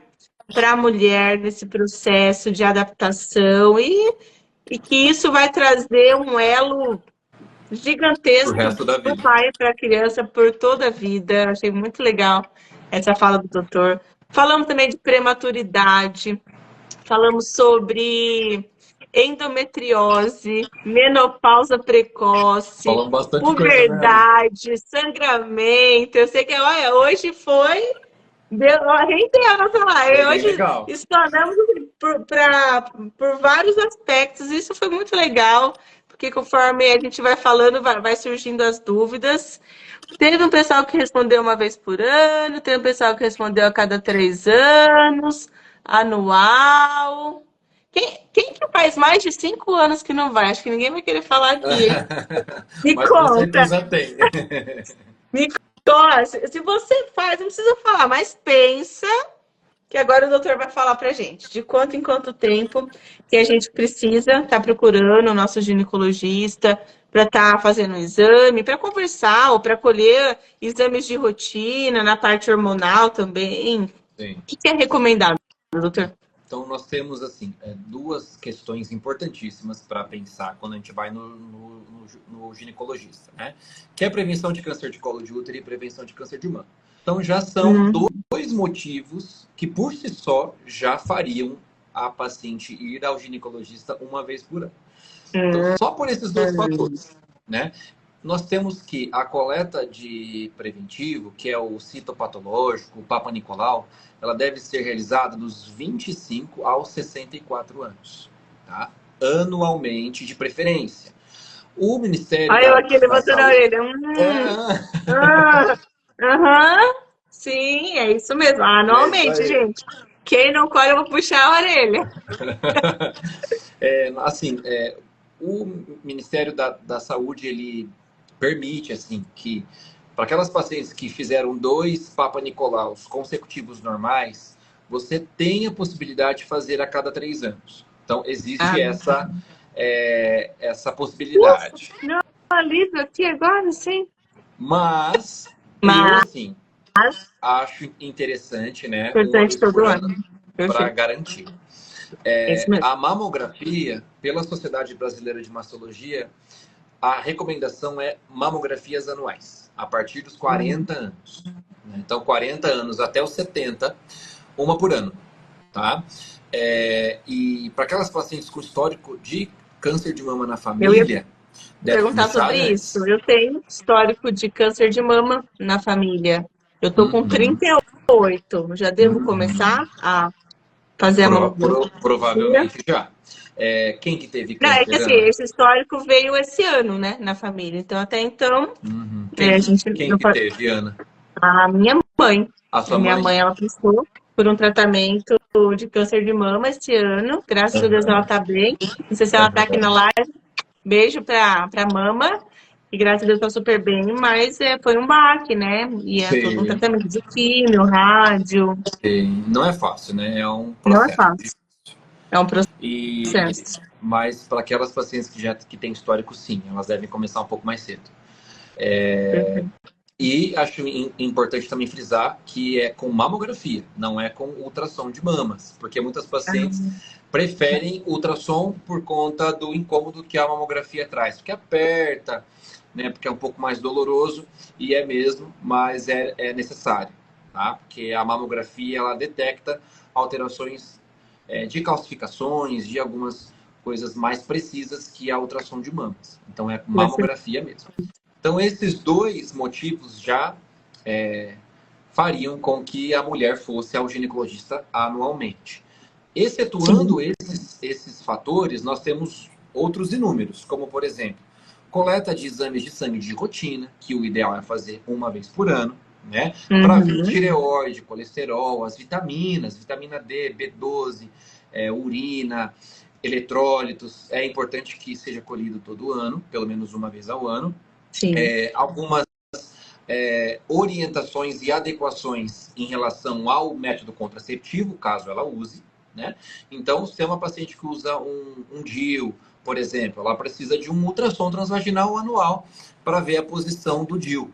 para a mulher nesse processo de adaptação e que isso vai trazer um elo Pro gigantesco resto da para o vida. pai e para a criança por toda a vida. Achei muito legal essa fala do doutor. Falamos também de prematuridade, falamos sobre endometriose, menopausa precoce, Falando bastante coisa, né, Ari? puberdade, sangramento. Eu sei que olha, hoje foi. Rendeu a nossa live. Foi bem Hoje legal. explanamos por vários aspectos. Isso foi muito legal, porque conforme a gente vai falando, vai surgindo as dúvidas. Teve um pessoal que respondeu uma vez por ano, teve um pessoal que respondeu a cada 3 anos, anual. Quem que faz mais de 5 anos que não vai? Acho que ninguém vai querer falar aqui, hein? Me Mas com conta. certeza tem. Me conta. Se você faz, não precisa falar, mas pensa que agora o doutor vai falar pra gente de quanto em quanto tempo que a gente precisa estar procurando o nosso ginecologista para estar fazendo um exame, para conversar ou para colher exames de rotina na parte hormonal também. Sim. O que é recomendado, doutor? Então, nós temos assim duas questões importantíssimas para pensar quando a gente vai no ginecologista, né? Que é a prevenção de câncer de colo de útero e prevenção de câncer de mama. Então, já são dois motivos que, por si só, já fariam a paciente ir ao ginecologista uma vez por ano. Então, só por esses dois fatores, né? Nós temos que a coleta de preventivo, que é o citopatológico, o Papa Nicolau, ela deve ser realizada dos 25 aos 64 anos, tá? Anualmente, de preferência. O Ministério Olha eu aqui levantando a orelha. Sim, é isso mesmo. Anualmente, gente. Quem não colhe, eu vou puxar a orelha. O Ministério da Saúde, ele permite, assim, que para aquelas pacientes que fizeram 2 Papa Nicolaus consecutivos normais, você tem a possibilidade de fazer a cada 3 anos. Então, existe essa possibilidade. Ufa, não, alívio aqui agora, sim. Mas eu, assim, acho interessante, né? Importante todo ano. Para garantir. A mamografia, pela Sociedade Brasileira de Mastologia, a recomendação é mamografias anuais, a partir dos 40 anos. Então, 40 anos até os 70, uma por ano. Tá? E para aquelas pacientes com histórico de câncer de mama na família... Eu ia perguntar sobre isso. Eu tenho histórico de câncer de mama na família. Eu tô com 38. Já devo começar a fazer a mamografia? Provavelmente já. Quem que teve câncer? Não, é que assim, esse histórico veio esse ano, né, na família. Então, até então... Quem que teve, Ana? A minha mãe. A sua mãe? Minha mãe, ela passou por um tratamento de câncer de mama esse ano. Graças a Deus ela tá bem. Não sei se ela tá aqui na live. Beijo pra mama. E graças a Deus tá super bem. Mas foi um baque, né? E é todo um tratamento de químio, rádio. Não é fácil, né? É um processo. Não é fácil. É um processo. Mas para aquelas pacientes que têm histórico, sim, elas devem começar um pouco mais cedo. E acho importante também frisar que é com mamografia, não é com ultrassom de mamas, porque muitas pacientes preferem ultrassom por conta do incômodo que a mamografia traz, porque aperta, né, porque é um pouco mais doloroso, e é mesmo, mas é necessário, tá? Porque a mamografia, ela detecta alterações de calcificações, de algumas coisas mais precisas que a ultrassom de mamas. Então é mamografia mesmo. Então, esses dois motivos já fariam com que a mulher fosse ao ginecologista anualmente. Excetuando esses fatores, nós temos outros inúmeros, como, por exemplo, coleta de exames de sangue de rotina, que o ideal é fazer uma vez por ano, né? Para ver tireoide, colesterol, as vitaminas, vitamina D, B12, urina, eletrólitos. É importante que seja colhido todo ano, pelo menos uma vez ao ano. Algumas orientações e adequações em relação ao método contraceptivo, caso ela use, né? Então, se é uma paciente que usa um DIU, por exemplo, ela precisa de um ultrassom transvaginal anual para ver a posição do DIU,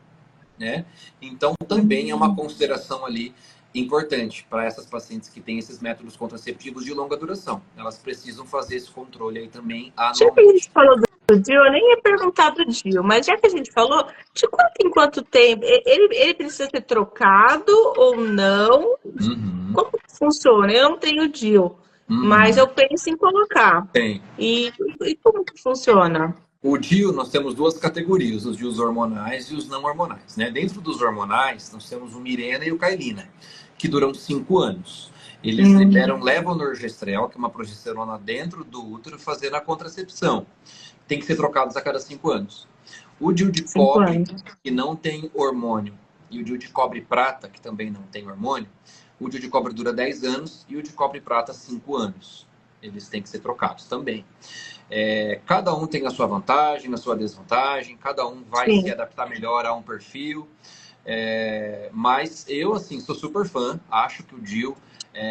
né? Então, também é uma consideração ali importante para essas pacientes que têm esses métodos contraceptivos de longa duração. Elas precisam fazer esse controle aí também anualmente. Já que a gente falou DIU, eu nem ia perguntar do DIU, mas já que a gente falou, de quanto em quanto tempo? Ele precisa ser trocado ou não? Uhum, Como que funciona? Eu não tenho DIU, mas uhum. eu penso em colocar. Tem. E, e como que funciona? O DIU, nós temos duas categorias, os DIUs hormonais e os não hormonais, né? Dentro dos hormonais, nós temos o Mirena e o Cailina, que duram 5 anos. Eles Hum, liberam levonorgestrel, que é uma progesterona dentro do útero, fazendo a contracepção. Tem que ser trocados a cada 5 anos. O DIU de 5 anos. cobre, que não tem hormônio, e o DIU de cobre prata, que também não tem hormônio, o DIU de cobre dura 10 anos e o de cobre prata 5 anos. Eles têm que ser trocados também. Cada um tem a sua vantagem, a sua desvantagem, cada um vai se Sim. adaptar melhor a um perfil. Mas eu, assim, sou super fã, acho que o DIU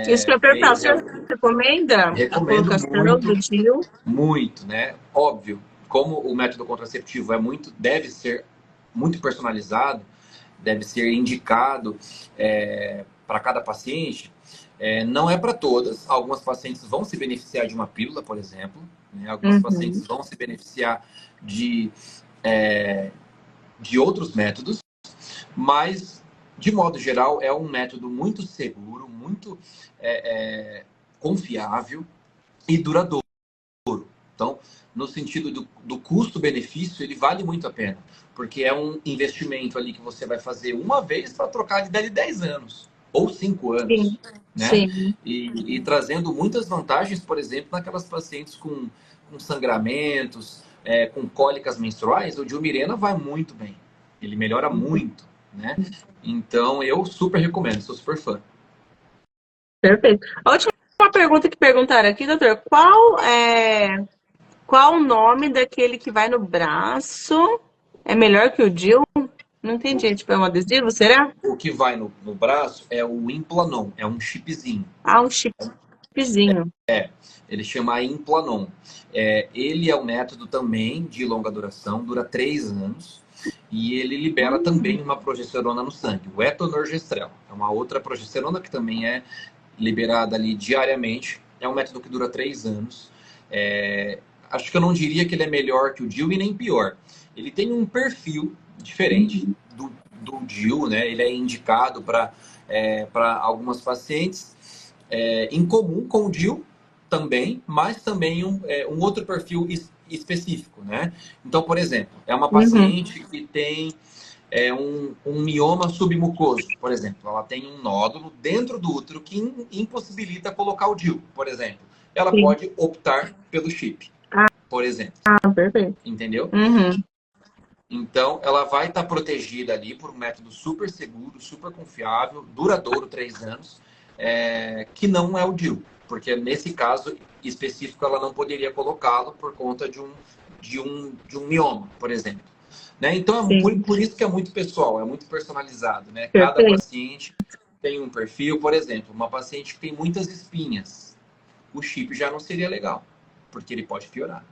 Isso que eu ia perguntar, o veio senhor recomenda a recomendo colocação muito, do DIU? muito, né? Óbvio, como o método contraceptivo deve ser muito personalizado, deve ser indicado para cada paciente. Não é para todas. Algumas pacientes vão se beneficiar de uma pílula, por exemplo. Né? Algumas Uhum. pacientes vão se beneficiar é, de outros métodos, mas, de modo geral, é um método muito seguro, muito confiável e duradouro. Então, no sentido do custo-benefício, ele vale muito a pena, porque é um investimento ali que você vai fazer uma vez para trocar de 10 anos ou 5 anos, Sim, né? sim. E trazendo muitas vantagens, por exemplo, naquelas pacientes com sangramentos, com cólicas menstruais, o Dilmirena vai muito bem. Ele melhora muito, né? Então, eu super recomendo, sou super fã. Perfeito. A última pergunta que perguntaram aqui, doutor, qual o nome daquele que vai no braço? É melhor que o DIU? Não entendi. Tipo, é um adesivo, será? O que vai no braço é o Implanon, é um chipzinho. Ah, um chipzinho. Ele chama Implanon. Ele é um método também de longa duração, dura 3 anos, e ele libera também uma progesterona no sangue, o etonorgestrel. É uma outra progesterona que também é liberada ali diariamente. É um método que dura 3 anos. Acho que eu não diria que ele é melhor que o DIU e nem pior. Ele tem um perfil diferente do DIU, né? Ele é indicado para algumas pacientes em comum com o DIU também, mas também um outro perfil específico, né? Então, por exemplo, é uma Uhum. paciente que tem um mioma submucoso, por exemplo. Ela tem um nódulo dentro do útero que impossibilita colocar o DIU, por exemplo. Ela Sim. pode optar pelo chip, por exemplo. Ah, perfeito. Entendeu? Uhum. Então, ela vai estar protegida ali por um método super seguro, super confiável, duradouro, 3 anos, que não é o DIU. Porque nesse caso específico, ela não poderia colocá-lo por conta de um mioma, por exemplo. Né? Então, Sim, por isso que é muito pessoal, é muito personalizado. Né? Cada perfeito. paciente tem um perfil. Por exemplo, uma paciente que tem muitas espinhas, o chip já não seria legal, porque ele pode piorar.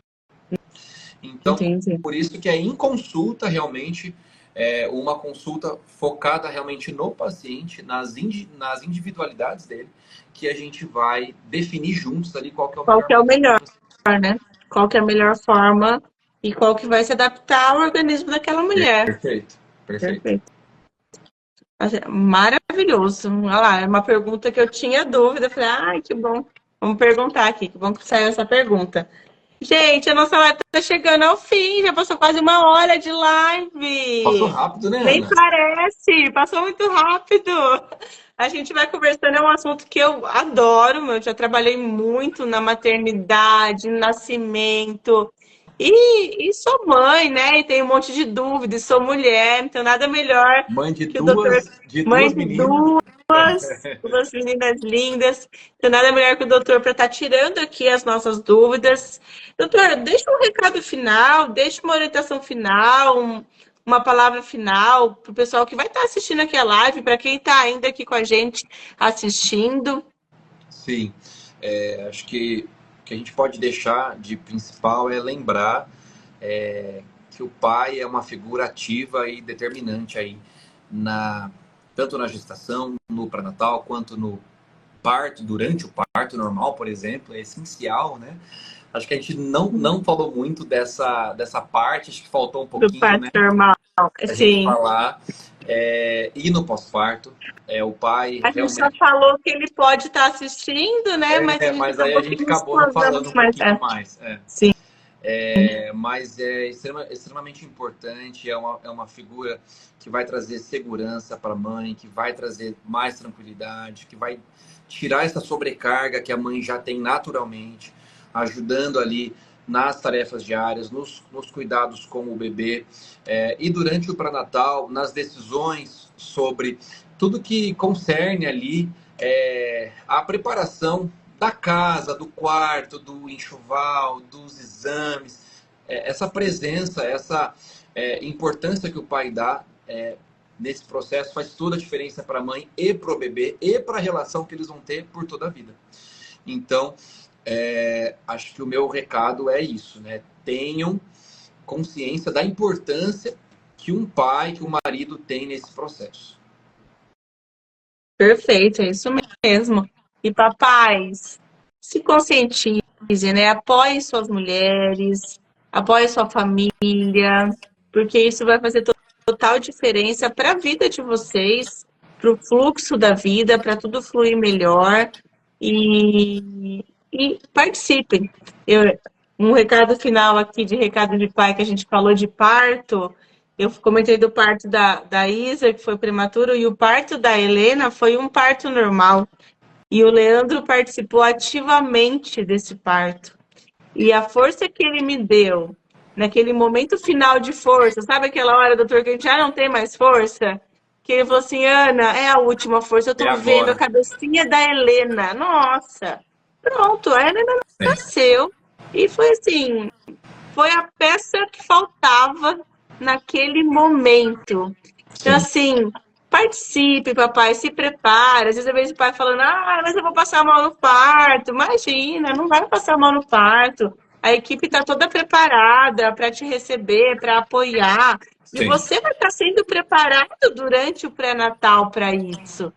Então, Entendi. por isso que é em consulta realmente, uma consulta focada realmente no paciente, nas individualidades dele, que a gente vai definir juntos ali qual que é o Qual melhor que é o método melhor, para você. né? Qual que é a melhor forma e qual que vai se adaptar ao organismo daquela mulher. Perfeito, perfeito. Perfeito. Maravilhoso. Olha lá, é uma pergunta que eu tinha dúvida. Eu falei, ai, que bom. Vamos perguntar aqui, que bom que saiu essa pergunta. Gente, a nossa live está chegando ao fim, já passou quase 1 hora de Passou live. rápido, né, Nem Ana? parece, passou muito rápido. A gente vai conversando, é um assunto que eu adoro, eu já trabalhei muito na maternidade, no nascimento, e sou mãe, né? E tenho um monte de dúvidas, sou mulher, então nada melhor Mãe de que o doutor, mãe duas de meninas. duas meninas lindas, então nada melhor que o doutor para estar tirando aqui as nossas dúvidas. Doutor, deixa um recado final, deixa uma orientação final, uma palavra final para o pessoal que vai estar assistindo aqui a live, para quem está ainda aqui com a gente assistindo. Sim, acho que o que a gente pode deixar de principal é lembrar que o pai é uma figura ativa e determinante aí, tanto na gestação, no pré-natal, quanto no parto, durante o parto normal, por exemplo, é essencial, né? Acho que a gente não falou muito dessa parte, acho que faltou um Do pouquinho, parto né? normal, A gente sim. falar. E no pós-parto, o pai A gente só realmente. falou que ele pode estar assistindo, né? Mas a gente Mas aí a acabou que gente não acabou não exploramos falando um mais. pouquinho mais. Sim. Mas é extremamente importante, é uma figura que vai trazer segurança para a mãe, que vai trazer mais tranquilidade, que vai tirar essa sobrecarga que a mãe já tem naturalmente, ajudando ali nas tarefas diárias, nos cuidados com o bebê, e durante o pré-natal, nas decisões sobre tudo que concerne ali a preparação da casa, do quarto, do enxoval, dos exames, essa presença, essa importância que o pai dá nesse processo faz toda a diferença para a mãe e para o bebê e para a relação que eles vão ter por toda a vida. Então, acho que o meu recado é isso, né? Tenham consciência da importância que um pai, que um marido tem nesse processo. Perfeito, é isso mesmo. E papais, se conscientize, né? Apoie suas mulheres, apoie sua família, porque isso vai fazer total diferença para a vida de vocês, para o fluxo da vida, para tudo fluir melhor. E participem. Um recado final aqui de recado de pai, que a gente falou de parto. Eu comentei do parto da Isa, que foi prematuro, e o parto da Helena foi um parto normal. E o Leandro participou ativamente desse parto. E a força que ele me deu, naquele momento final de força, sabe aquela hora, doutor, que a gente já não tem mais força? Que ele falou assim, Ana, é a última força, eu tô vendo a cabecinha da Helena. Nossa! Pronto, a Helena nasceu. E foi assim, foi a peça que faltava naquele momento. Então, assim, participe, papai, se prepare. Às vezes eu vejo o pai falando, mas eu vou passar mal no parto. Imagina, não vai passar mal no parto. A equipe está toda preparada para te receber, para apoiar. E Sim. você vai estar sendo preparado durante o pré-natal para isso.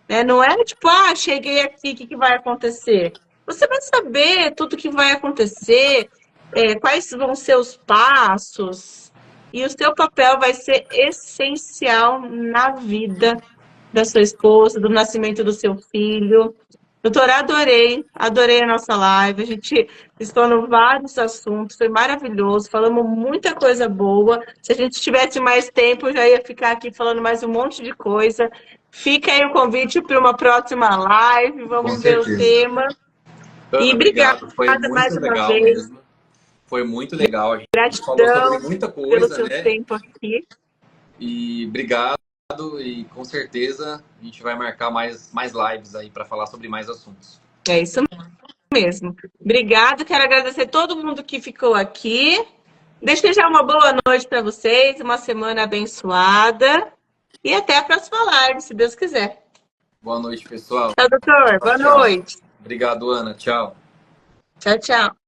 Né? Não é tipo, cheguei aqui, o que vai acontecer? Você vai saber tudo que vai acontecer, quais vão ser os passos, e o seu papel vai ser essencial na vida da sua esposa, do nascimento do seu filho. Doutora, adorei a nossa live. A gente explorou vários assuntos, foi maravilhoso, falamos muita coisa boa. Se a gente tivesse mais tempo, eu já ia ficar aqui falando mais um monte de coisa. Fica aí o convite para uma próxima live, vamos ver o tema. Ana, E obrigado, foi mais muito uma legal vez. mesmo. Foi muito legal, a gente falou sobre Gratidão muita pelo coisa, seu né? tempo aqui. E obrigado, e com certeza a gente vai marcar mais lives aí para falar sobre mais assuntos. É isso mesmo. Obrigado, quero agradecer todo mundo que ficou aqui. Desejar uma boa noite para vocês, uma semana abençoada e até a próxima live, se Deus quiser. Boa noite, pessoal. Tchau, doutor. Boa Tchau. noite. Obrigado, Ana. Tchau. Tchau, tchau.